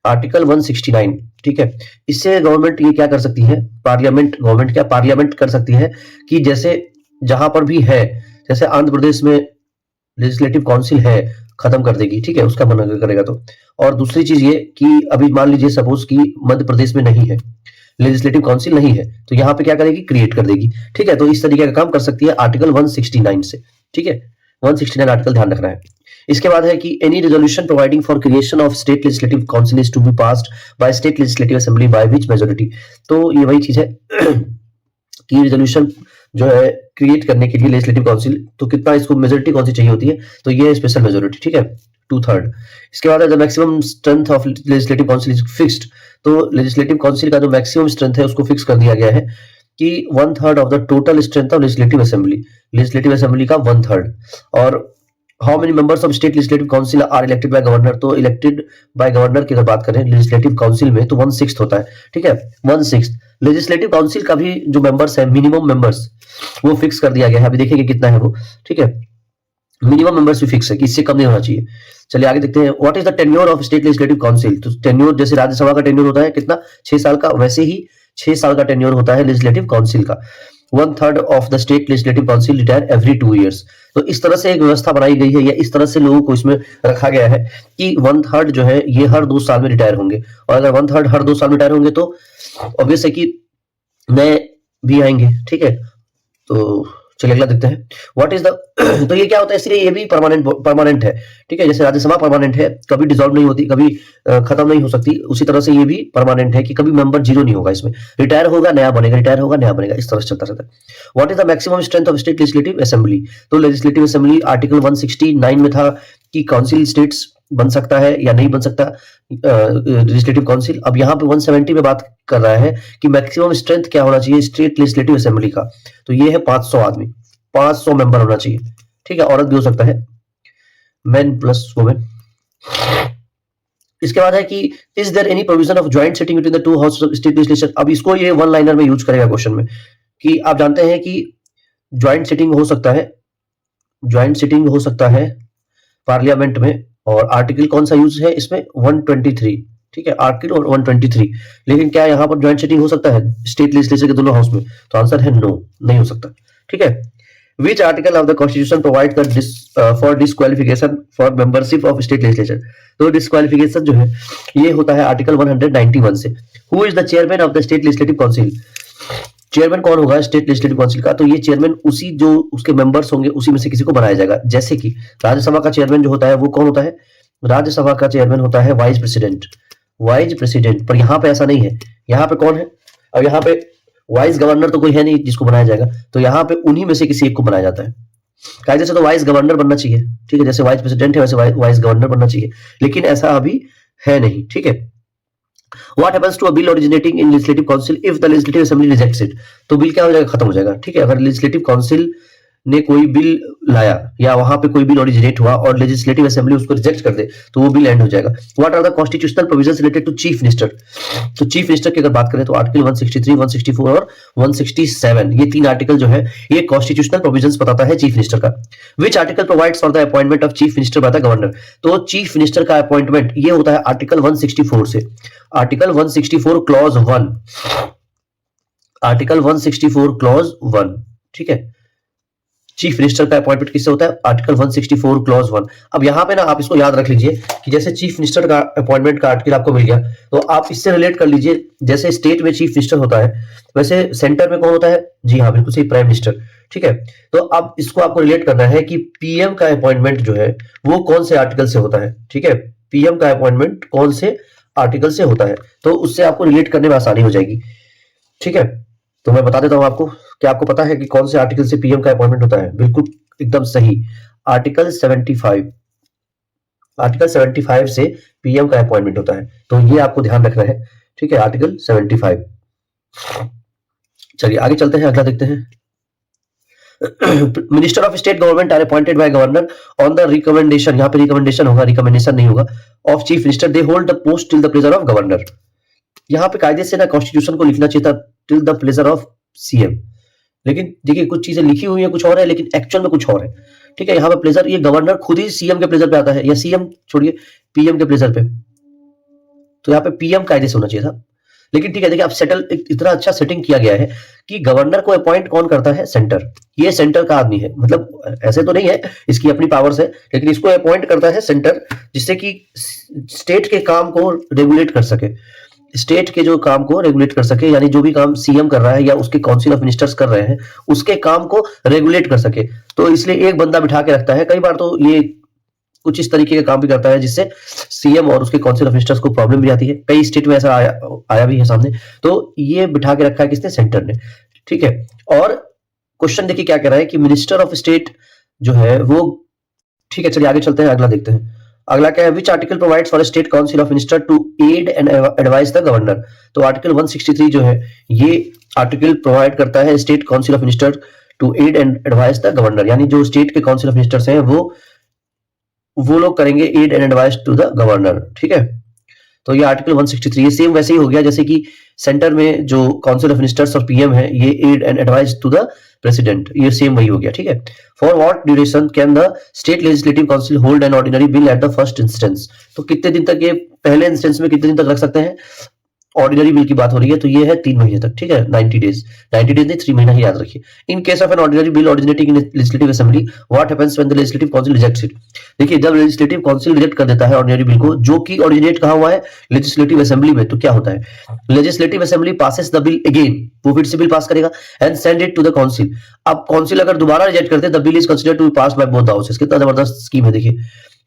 आर्टिकल 169, ठीक है। इससे गवर्नमेंट ये क्या कर सकती है, पार्लियामेंट कर सकती है कि जैसे जहां पर भी है, जैसे आंध्र प्रदेश में लेजिस्लेटिव काउंसिल है, खत्म कर देगी, ठीक है, उसका मन करेगा तो। और दूसरी चीज ये कि अभी मान लीजिए सपोज कि मध्य प्रदेश में नहीं है, लेजिस्लेटिव काउंसिल नहीं है, तो यहाँ पे क्या करेगी, क्रिएट कर देगी, ठीक है। तो इस तरीके का काम कर सकती है आर्टिकल 169 से, ठीक है। 169 आर्टिकल ध्यान रखना है। इसके बाद है कि any resolution providing for creation of state legislative council is to be passed by state legislative assembly by which majority. तो ये वही चीज है कि रेजोल्यूशन जो है क्रिएट करने के लिए लेजिस्लेटिव काउंसिल, तो कितना इसको मेजोरिटी कौन सी चाहिए होती है, तो ये है स्पेशल मेजोरिटी, ठीक है, 2/3। इसके बाद the maximum strength of legislative council is fixed. तो लेजिस्लेटिव काउंसिल का जो मैक्सिमम स्ट्रेंथ है उसको फिक्स कर दिया गया है कि 1/3 of the total strength of legislative assembly का 1/3। और how many members of state legislative council are elected by governor, तो इलेक्टेड बाय गवर्नर की अगर बात करें लेजिस्लेटिव काउंसिल में तो 1/6 होता है, ठीक है, 1/6। लेजिस्लेटिव काउंसिल का भी जो मेंबर्स है, मिनिमम मेंबर्स वो फिक्स कर दिया गया है, अभी देखेंगे कितना है वो, ठीक है। मिनिमम मेंबर्स भी फिक्स है कि इससे कम नहीं होना चाहिए। चलिए आगे देखते हैं। What is the tenure of state legislative council. तो टेन्योर जैसे राज्यसभा का टेन्योर होता है कितना, 6 साल का, वैसे ही 6 साल का टेन्योर होता है लेजिस्लेटिव काउंसिल का। 1/3 of the state legislative council retire every 2 years। तो इस तरह से एक व्यवस्था बनाई गई है या इस तरह से लोगों को इसमें रखा गया है कि 1/3 जो है ये हर 2 साल में रिटायर होंगे। और अगर 1/3 हर 2 साल में रिटायर होंगे तो ऑब्वियस है कि नए भी आएंगे, ठीक है। तो चलिए अगला देखते हैं, व्हाट इज द तो ये क्या होता है, इसलिए ये भी परमानेंट है, ठीक है। जैसे राज्यसभा परमानेंट है, कभी डिसॉल्व नहीं होती, कभी खत्म नहीं हो सकती, उसी तरह से ये भी परमानेंट है कि कभी मेंबर जीरो नहीं होगा इसमें, रिटायर होगा नया बनेगा, रिटायर होगा नया बनेगा, इस तरह से चलता रहता है। What is the maximum strength of state legislative assembly, तो लेजिस्लेटिव असेंबली आर्टिकल 169 में था कि काउंसिल स्टेट्स बन सकता है या नहीं बन सकता लेजिस्लेटिव काउंसिल। अब यहाँ पे 170 में बात कर रहा है कि मैक्सिमम स्ट्रेंथ क्या होना चाहिए स्टेट लेजिस्लेटिव असेंबली का, तो ये है 500 आदमी, 500 मेंबर होना चाहिए, ठीक है। औरत भी हो सकता है, मेन प्लस वुमेन। इसके बाद है कि is there any provision of joint sitting between the two houses of state legislature. अब इसको ये वन लाइनर में यूज करेगा क्वेश्चन में कि आप जानते हैं कि ज्वाइंट सिटिंग हो सकता है, ज्वाइंट सिटिंग हो सकता है पार्लियामेंट में, और आर्टिकल कौन सा यूज है इसमें 123, ठीक है, आर्टिकल और 123। लेकिन क्या यहाँ पर ज्वाइंट सिटिंग हो सकता है स्टेट लेजिस्लेचर के दोनों हाउस में, तो आंसर है नो, नहीं हो सकता, ठीक है। Which article of the constitution provides the for disqualification for membership of state legislature, तो disqualification जो है ये होता है आर्टिकल 191 से। Who is the chairman of the state legislative council, chairman कौन होगा स्टेट लेजिस्लेटिव काउंसिल का, तो ये चेयरमैन उसी जो उसके मेंबर्स होंगे उसी में से किसी को बनाया जाएगा। जैसे कि राज्यसभा का चेयरमैन जो होता है वो कौन होता है, राज्यसभा का चेयरमैन होता है वाइस प्रेसिडेंट, वाइस प्रेसिडेंट। पर यहाँ पे ऐसा नहीं है, यहाँ पे कौन है, अब यहाँ पे वाइस गवर्नर तो कोई है नहीं जिसको बनाया जाएगा, तो यहाँ पे उन्हीं में से किसी एक को बनाया जाता है। कायदे से तो वाइस गवर्नर बनना चाहिए, ठीक है, जैसे वाइस प्रेसिडेंट है वैसे वाइस गवर्नर बनना चाहिए, लेकिन ऐसा अभी है नहीं, ठीक है। What happens to a bill originating in legislative council if the legislative assembly rejects it, तो बिल क्या हो जाएगा, खत्म हो जाएगा, ठीक है। अगर लेजिस्लेटिव काउंसिल ने कोई बिल लाया या वहां पे कोई बिल ओरिजिनेट हुआ और लेजिस्लेटिव असेंबली उसको रिजेक्ट कर दे तो वो बिल एंड हो जाएगा। What are the constitutional provisions related to chief minister, तो चीफ मिनिस्टर की अगर बात करें तो आर्टिकल 163, 164 और 167, ये तीन आर्टिकल जो है ये कॉन्स्टिट्यूशनल प्रोविजंस बताता है चीफ मिनिस्टर का। विच article provides for the appointment of chief minister bye the governor, तो चीफ मिनिस्टर का अपॉइंटमेंट ये होता है आर्टिकल 164 से, आर्टिकल 164 क्लॉज 1, आर्टिकल 164 क्लॉज 1, ठीक है। चीफ मिनिस्टर का अपॉइंटमेंट किससे होता है, आर्टिकल 164 क्लॉज 1। अब यहाँ पे ना आप इसको याद रख लीजिए कि जैसे चीफ मिनिस्टर का अपॉइंटमेंट का आर्टिकल आपको मिल गया तो आप इससे रिलेट कर लीजिए, जैसे स्टेट में चीफ मिनिस्टर होता है वैसे सेंटर में कौन होता है, जी हाँ बिल्कुल सही, प्राइम मिनिस्टर, ठीक है। तो अब इसको आपको रिलेट करना है कि पीएम का अपॉइंटमेंट जो है वो कौन से आर्टिकल से होता है, ठीक है, पीएम का अपॉइंटमेंट कौन से आर्टिकल से होता है, तो उससे आपको रिलेट करने में आसानी हो जाएगी, ठीक है। तो मैं बता देता हूं आपको, क्या आपको पता है कि कौन से आर्टिकल से पीएम का अपॉइंटमेंट होता है, बिल्कुल एकदम सही, आर्टिकल 75, आर्टिकल 75 से पीएम का अपॉइंटमेंट होता है, तो ये आपको ध्यान रखना है, ठीक है, आर्टिकल 75। चलिए आगे चलते हैं, अगला देखते हैं। Minister of state government are appointed by governor on the recommendation, यहाँ पे रिकमेंडेशन होगा, रिकमेंडेशन नहीं होगा, of chief minister, they hold the post till the pleasure of governor. यहाँ पे कायदे से ना कॉन्स्टिट्यूशन को लिखना चाहिए था till the pleasure of CM, लेकिन देखिए कुछ चीजें लिखी हुई है कुछ और है लेकिन एक्चुअल में कुछ और है, ठीक है। यहाँ पे प्लेजर, ये गवर्नर खुद ही सीएम के प्लेजर पे आता है, या सीएम छोड़िए पीएम के प्लेजर पे, तो यहाँ पे पीएम कायदे से होना चाहिए था, लेकिन ठीक है। देखिए अब सेटल इतना अच्छा सेटिंग किया गया है कि गवर्नर को अपॉइंट कौन करता है, सेंटर, ये सेंटर का आदमी है, मतलब ऐसे तो नहीं है, इसकी अपनी पावर्स है, लेकिन इसको अपॉइंट करता है सेंटर, जिससे कि स्टेट के काम को रेगुलेट कर सके, स्टेट के जो काम को रेगुलेट कर सके, यानी जो भी काम सीएम कर रहा है या उसके काउंसिल ऑफ मिनिस्टर्स कर रहे हैं उसके काम को रेगुलेट कर सके, तो इसलिए एक बंदा बिठा के रखता है। कई बार तो ये कुछ इस तरीके का काम भी करता है जिससे सीएम और उसके काउंसिल ऑफ मिनिस्टर्स को प्रॉब्लम भी आती है, कई स्टेट में ऐसा आया भी है सामने, तो ये बिठा के रखा है किसने, सेंटर ने, ठीक है। और क्वेश्चन देखिए क्या कह रहा है कि मिनिस्टर ऑफ स्टेट जो है वो, ठीक है, चलिए आगे चलते हैं, अगला देखते हैं। अगला क्या है, which article provides for state council of minister to aid and advice the governor, तो आर्टिकल 163 जो है ये आर्टिकल प्रोवाइड करता है state council of minister to aid and advice the governor, यानी जो स्टेट के काउंसिल ऑफ मिनिस्टर्स हैं वो लोग करेंगे aid and advice to the governor, ठीक है। तो ये आर्टिकल 163 ये सेम वैसे ही हो गया जैसे कि सेंटर में जो काउंसिल ऑफ मिनिस्टर्स और पीएम है ये aid and advice to the president, ये सेम वही हो गया, ठीक है। For what duration can the state legislative council hold an ordinary bill at the first instance, तो कितने दिन तक, ये पहले इंस्टेंस में कितने दिन तक रख सकते हैं, ऑर्डिनरी बिल की बात हो रही है तो ये है 3 महीने तक, ठीक है, 90 डेज, 90 डेज नहीं 3 महीना ही याद रखिए। In case of an ordinary bill originating in legislative assembly what happens when the legislative council rejects it. देखिए जब लेजिस्लेटिव काउंसिल रिजेक्ट कर देता है ऑर्डिनरी बिल को जो कि ऑरिजिनेट कहां हुआ है लेजिस्लेटिव असेंबली में, तो क्या होता है, legislative assembly passes the bill again, वो फिर से बिल पास करेगा and send it to the council. अब काउंसिल अगर दोबारा रिजेक्ट करते the bill is considered to be passed by both the houses. कितना जबरदस्त स्कीम है देखिए,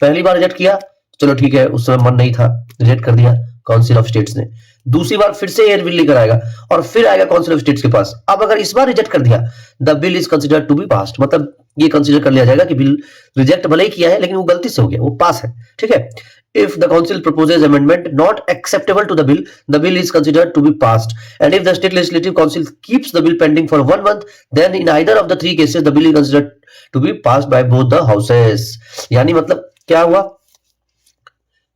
पहली बार रिजेक्ट किया, चलो ठीक है, उस समय मन नहीं था, रिजेक्ट कर दिया काउंसिल ऑफ स्टेट्स ने, दूसरी बार फिर से ये बिल लेकर आएगा और फिर आएगा काउंसिल ऑफ स्टेट्स के पास। अब अगर इस बार रिजेक्ट कर दिया the bill is considered to be passed, मतलब ये कंसीडर कर लिया जाएगा कि बिल रिजेक्ट भले ही किया है लेकिन वो गलती से हो गया, वो पास है, ठीक है। If the council proposes amendment not acceptable to the bill is considered to be passed. And if the state legislative council keeps the bill pending for 1 month, then in either of the 3 cases the bill is considered to be passed by both the houses. यानी मतलब क्या हुआ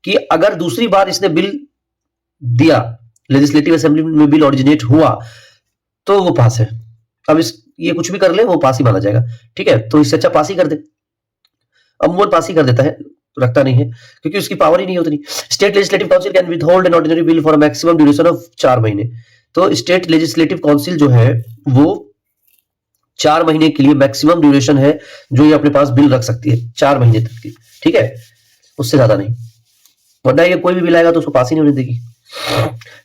कि अगर दूसरी बार इसने bill दिया, legislative assembly में बिल ऑरिजिनेट हुआ, तो वो पास है। अब ये कुछ भी कर ले वो पास ही माना जाएगा, ठीक है। तो इससे अच्छा पास ही कर दे, अमूमन पास ही कर देता है, रखता नहीं है क्योंकि उसकी पावर ही नहीं होती। State legislative council can withhold N ordinary bill for maximum duration of 4 महीने। तो स्टेट लेजिस्लेटिव काउंसिल जो है वो 4 महीने के लिए मैक्सिमम ड्यूरेशन है जो ये अपने पास बिल रख सकती है, 4 महीने तक की, ठीक है, उससे ज्यादा नहीं, वरना ये कोई भी बिल आएगा तो उसको पास ही नहीं होने देगी।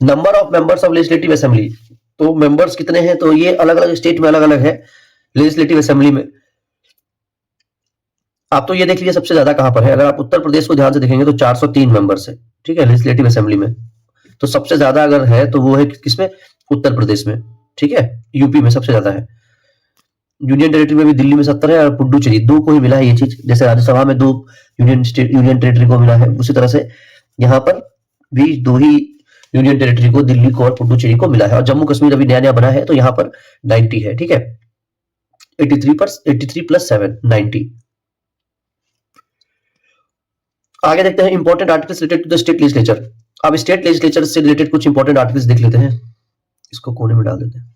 Number of members of legislative assembly, तो मेंबर्स कितने हैं, तो ये अलग अलग स्टेट में अलग अलग है। लेजिस्लेटिव असेंबली में आप तो ये देख लीजिए सबसे ज्यादा कहां पर है, अगर आप उत्तर प्रदेश को ध्यान से देखेंगे तो 403 मेंबर्स है, ठीक है, लेजिस्लेटिव असेंबली में। तो सबसे ज्यादा अगर है तो वो है किसमें, उत्तर प्रदेश में, ठीक है, यूपी में सबसे ज्यादा है। यूनियन टेरिटरी में भी दिल्ली में 70 है और पुडुचेरी 2 को ही मिला है ये चीज, जैसे राज्यसभा में 2 यूनियन टेरिटरी को मिला है, उसी तरह से यहाँ पर भी 2 ही यूनियन टेरिटरी को, दिल्ली को और पुडुचेरी को मिला है। और जम्मू कश्मीर अभी नया नया बना है तो यहाँ पर 90 है, ठीक है, 83 प्लस 7 90। आगे देखते हैं important articles related to the state legislature. अब स्टेट लेजिस्लेचर से रिलेटेड कुछ इंपॉर्टेंट आर्टिकल्स देख लेते हैं, इसको कोने में डाल देते हैं।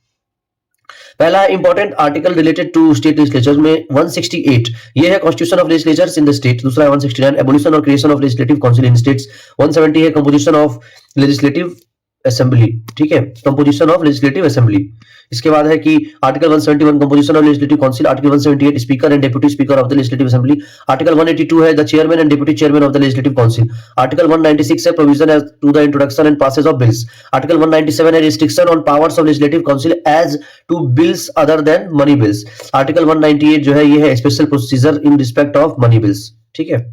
पहला important article related to state legislature में 168 ये है constitution of legislatures in the state. दूसरा है 169 एबोलिशन और creation of legislative council in states. 170 है कंपोजिशन ऑफ लेजिस्लेटिव असेंबली, ठीक है, कंपोजिशन ऑफ लेजिस्लेटिव असेंबली। इसके बाद है कि article 171 composition of legislative council. Article 178 speaker and deputy speaker of the legislative assembly. Article 182 है the chairman and deputy chairman of the legislative council. Article 196 है provision as to the introduction and passage of bills. Article 197 है restriction on powers of legislative council as to bills other than money bills. Article 198 जो है ये है special procedure in respect of money bills, ठीक है।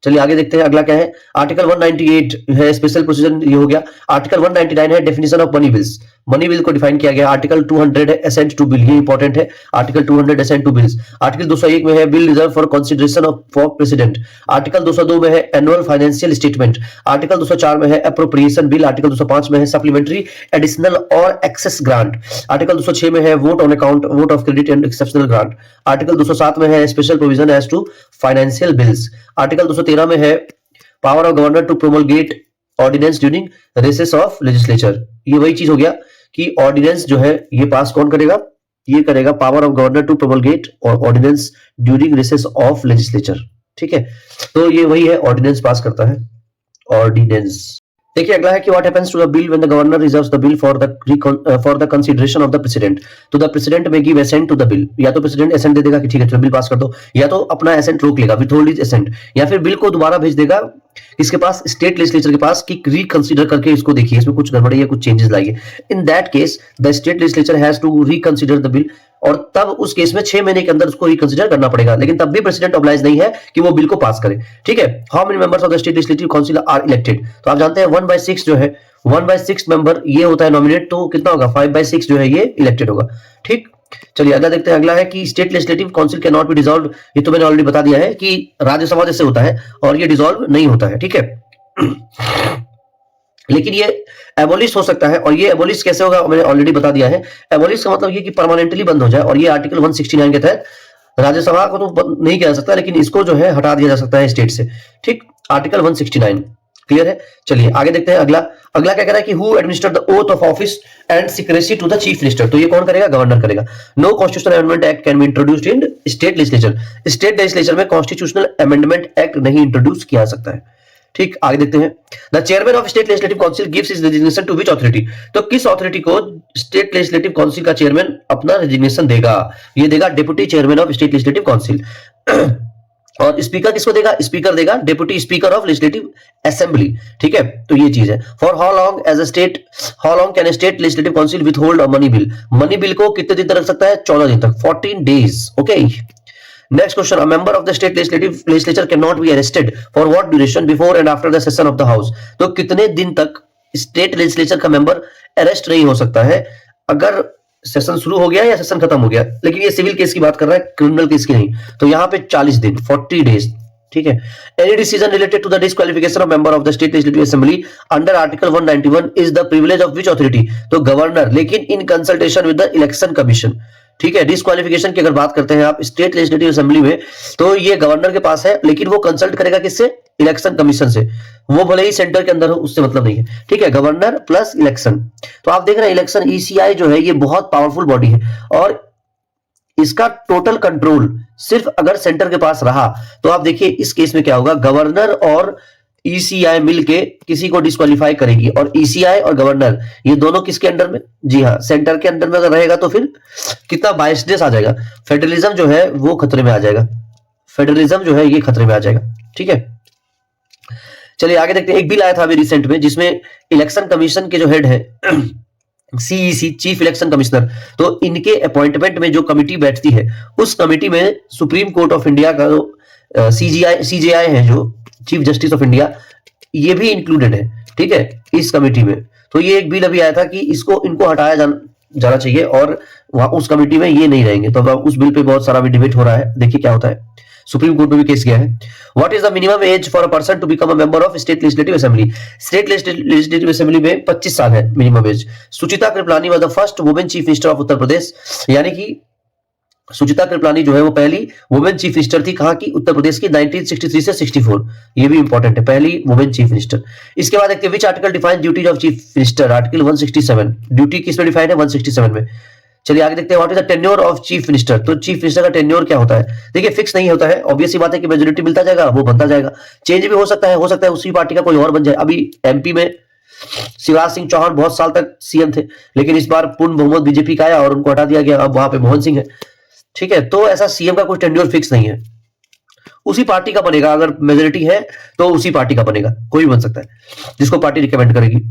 चलिए आगे देखते हैं अगला क्या है। आर्टिकल 198 है स्पेशल प्रोसीजर, ये हो गया। आर्टिकल 199 है definition of money bills, money bill को डिफाइन किया गया। आर्टिकल 200 है असेंट टू बिल, ये इंपॉर्टेंट है। Article 200 assent to bills. Article 201 में है bill reserve for consideration of for president. Article 202 में है एनुअल फाइनेंशियल स्टेटमेंट। आर्टिकल 204 में है अप्रोप्रिएशन बिल। आर्टिकल 205 में है सप्लीमेंट्री एडिशनल और एक्सेस ग्रांट। आर्टिकल 206 में है vote on account vote of credit and exceptional grant. Article 207 में है special provision as to financial bills. Article 213 में है power of governor to promulgate ordinance during recess of legislature. ये वही चीज हो गया कि ऑर्डिनेंस जो है ये पास कौन करेगा, ये करेगा power of governor to promulgate ordinance during recess of legislature, ठीक है। तो ये वही है, ऑर्डिनेंस पास करता है, ऑर्डिनेंस। देखिए अगला है कि what happens to the bill when the governor reserves the bill for the consideration of the president. तो the president may give assent to the bill, या तो प्रेसिडेंट असेंट दे देगा कि ठीक है चलो बिल पास कर दो, या तो अपना असेंट रोक लेगा, विथहोल्ड हिज असेंट, या फिर बिल को दोबारा भेज देगा इसके पास, स्टेट लेजिस्लेचर के पास, कि रिकंसीडर करके इसको देखिए इसमें कुछ गड़बड़ी है, कुछ चेंजेस लाइए। In that case the state legislature has to reconsider the bill, और तब उस केस में 6 महीने के अंदर उसको रिकंसीडर करना पड़ेगा, लेकिन तब भी प्रेसिडेंट ऑब्लाइज नहीं है कि वो बिल को पास करे, ठीक है। How many members of the state legislative council are elected. तो आप जानते हैं 1/6 जो है 1/6 मेंबर ये होता है नॉमिनेट, तो कितना होगा 5/6 जो है ये इलेक्टेड होगा, ठीक। चलिए अगला देखते हैं। अगला है कि state legislative council can not B dissolved. ये तो मैंने ऑलरेडी बता दिया है कि राज्यसभा जैसे होता है और ये डिसॉल्व नहीं होता है, ठीक है। लेकिन ये एबोलिश हो सकता है, और ये एबोलिश कैसे होगा मैंने ऑलरेडी बता दिया है। एबोलिश का मतलब ये कि परमानेंटली बंद हो जाए, और ये आर्टिकल 169 के तहत राज्यसभा को तो नहीं किया जा सकता, लेकिन इसको जो है हटा दिया जा सकता है स्टेट से, ठीक। आर्टिकल 169 क्लियर है। चलिए आगे देखते हैं। अगला क्या कह रहा है कि who administer the oath of office and secrecy to the chief minister. तो ये कौन करेगा, गवर्नर करेगा। No constitutional amendment act can be introduced in state legislature. State legislature में कॉन्स्टिट्यूशनल अमेंडमेंट एक्ट नहीं इंट्रोड्यूस किया जा सकता है, ठीक, आगे देखते हैं। The chairman of state legislative council gives his resignation to which authority? तो किस अथॉरिटी को स्टेट लेजिस्लेटिव काउंसिल का चेयरमैन अपना रेजिग्नेशन देगा? ये देगा deputy chairman of state legislative council. और स्पीकर किसको देगा? स्पीकर देगा deputy speaker of legislative assembly. ठीक है, तो ये चीज है। For how long can state legislative council with hold a money bill? Money bill को कितने दिन तक रख सकता है? 14 दिन तक, 14 days. Okay, next question, a member of the state legislature cannot be arrested for what duration before and after the session of the house? तो कितने दिन तक स्टेट लेजिस्लेचर का मेंबर अरेस्ट नहीं हो सकता है अगर सेशन शुरू हो गया या सेशन खत्म हो गया? लेकिन ये सिविल केस की बात कर रहा है, क्रिमिनल केस की नहीं। तो यहाँ पे 40 दिन, 40 डेज। ठीक है। Any decision related to the disqualification of member of the state legislative assembly under article 191 is the privilege of which authority? तो गवर्नर, लेकिन in consultation with the election commission. ठीक है, डिस्क्वालिफिकेशन की अगर बात करते हैं आप स्टेट लेजिस्लेटिव असेंबली में, तो ये गवर्नर के पास है, लेकिन वो कंसल्ट करेगा किससे? इलेक्शन कमीशन से। वो भले ही सेंटर के अंदर हो, उससे मतलब नहीं है। ठीक है, गवर्नर प्लस इलेक्शन। तो आप देख रहे हैं इलेक्शन ईसीआई जो है ये बहुत पावरफुल बॉडी है और इसका टोटल कंट्रोल सिर्फ अगर सेंटर के पास रहा तो आप देखिए इस केस में क्या होगा, गवर्नर और ईसीआई मिलके किसी को डिस्क्वालीफाई करेगी और ईसीआई और गवर्नर ये दोनों किसके अंडर में? जी हाँ, सेंटर के अंडर में अगर रहेगा तो फिर कितना बायसनेस आ जाएगा, फेडरलिज्म जो है वो खतरे में आ जाएगा, फेडरलिज्म जो है ये खतरे में आ जाएगा। ठीक है, चलिए आगे देखते हैं। एक बिल आया था अभी रिसेंट में जिसमें इलेक्शन कमीशन के जो हेड है सीईसी, चीफ इलेक्शन कमिश्नर, तो इनके अपॉइंटमेंट में जो कमिटी बैठती है उस कमिटी में सुप्रीम कोर्ट ऑफ इंडिया का जो सीजेआई है, जो चीफ जस्टिस ऑफ इंडिया, ये भी इंक्लूडेड है। ठीक है, इस कमिटी में। तो ये एक बिल अभी आया था कि इनको हटाया जाना चाहिए और वहां उस कमिटी में ये नहीं रहेंगे। तो अब उस बिल पे बहुत सारा भी डिबेट हो रहा है, देखिए क्या होता है। सुप्रीम कोर्ट में भी केस गया है। What is the minimum age for a person to become a member of state legislative assembly? State legislative assembly में 25 साल है minimum age. Sucheta Kriplani was the first women chief minister of Uttar Pradesh, यानी कि सुचिता कृपलानी जो है वो पहली वुमेन चीफ मिनिस्टर थी। कहां की? उत्तर प्रदेश की, 1963 से 64। ये भी इंपॉर्टेंट है, पहली वुमेन चीफ मिनिस्टर। इसके बाद देखते हैं which article define duties of chief minister? Article 167। Duty किस में डिफाइन है? 167 में। चलिए आगे देखते हैं what is the tenure of chief minister? तो चीफ मिनिस्टर का टेन्योर क्या होता है? देखिए फिक्स नहीं होता है, ऑब्वियस सी बात है कि मेजोरिटी मिलता जाएगा, वो बनता जाएगा, चेंज भी हो सकता है उसी पार्टी का कोई और बन जाए। अभी एमपी में शिवराज सिंह चौहान बहुत साल तक सीएम थे, लेकिन इस बार पूर्ण बहुमत बीजेपी का आया और उनको हटा दिया गया, अब वहां पे मोहन सिंह है। ठीक है, तो ऐसा सीएम का कोई टेन्योर फिक्स नहीं है, उसी पार्टी का बनेगा। अगर मेजोरिटी है तो उसी पार्टी का बनेगा, कोई भी बन सकता है जिसको पार्टी रिकमेंड करेगी।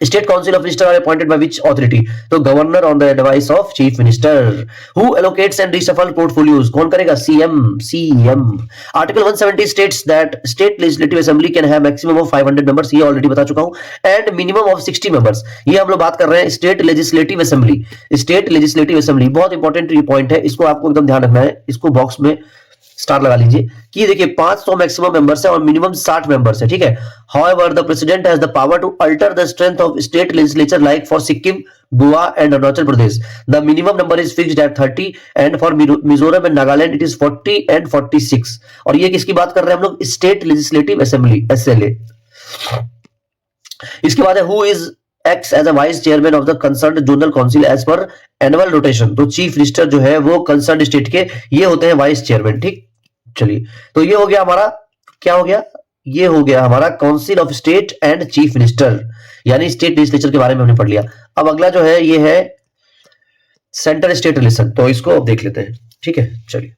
State council of minister are appointed by which authority? तो governor on the advice of chief minister. Who allocates and reshuffle portfolios? कौन करेगा? CM. Article 170 states that state legislative assembly can have maximum of 500 members, ये already बता चुका हूं, and minimum of 60 members. ये हम लोग बात कर रहे हैं state legislative assembly. State legislative assembly बहुत इंपॉर्टेंट पॉइंट है, इसको आपको एकदम ध्यान रखना है, इसको बॉक्स में स्टार लगा लीजिए कि देखिए 500 मैक्सिमम मेंबर्स है और मिनिमम 60 मेंबर्स है। ठीक है, however the president has the power to alter the strength of state legislature like for Sikkim, Goa and Arunachal Pradesh. The minimum number is fixed at 30 and for Mizoram and Nagaland it is 40 and 46। और ये किसकी बात कर रहे हैं हम लोग? State legislative assembly, SLA. इसके बाद है who is acts as a vice chairman of the concerned zonal council as per annual rotation? तो चीफ मिनिस्टर जो है वो कंसर्न्ड स्टेट के ये होते हैं वाइस चेयरमैन। ठीक, चलिए तो ये हो गया हमारा, क्या हो गया? ये हो गया हमारा council of state and chief minister, यानी स्टेट लेजिस्लेचर के बारे में हमने पढ़ लिया। अब अगला जो है ये है सेंटर स्टेट रिलेशन, तो इसको अब देख लेते हैं। ठीक है, चलिए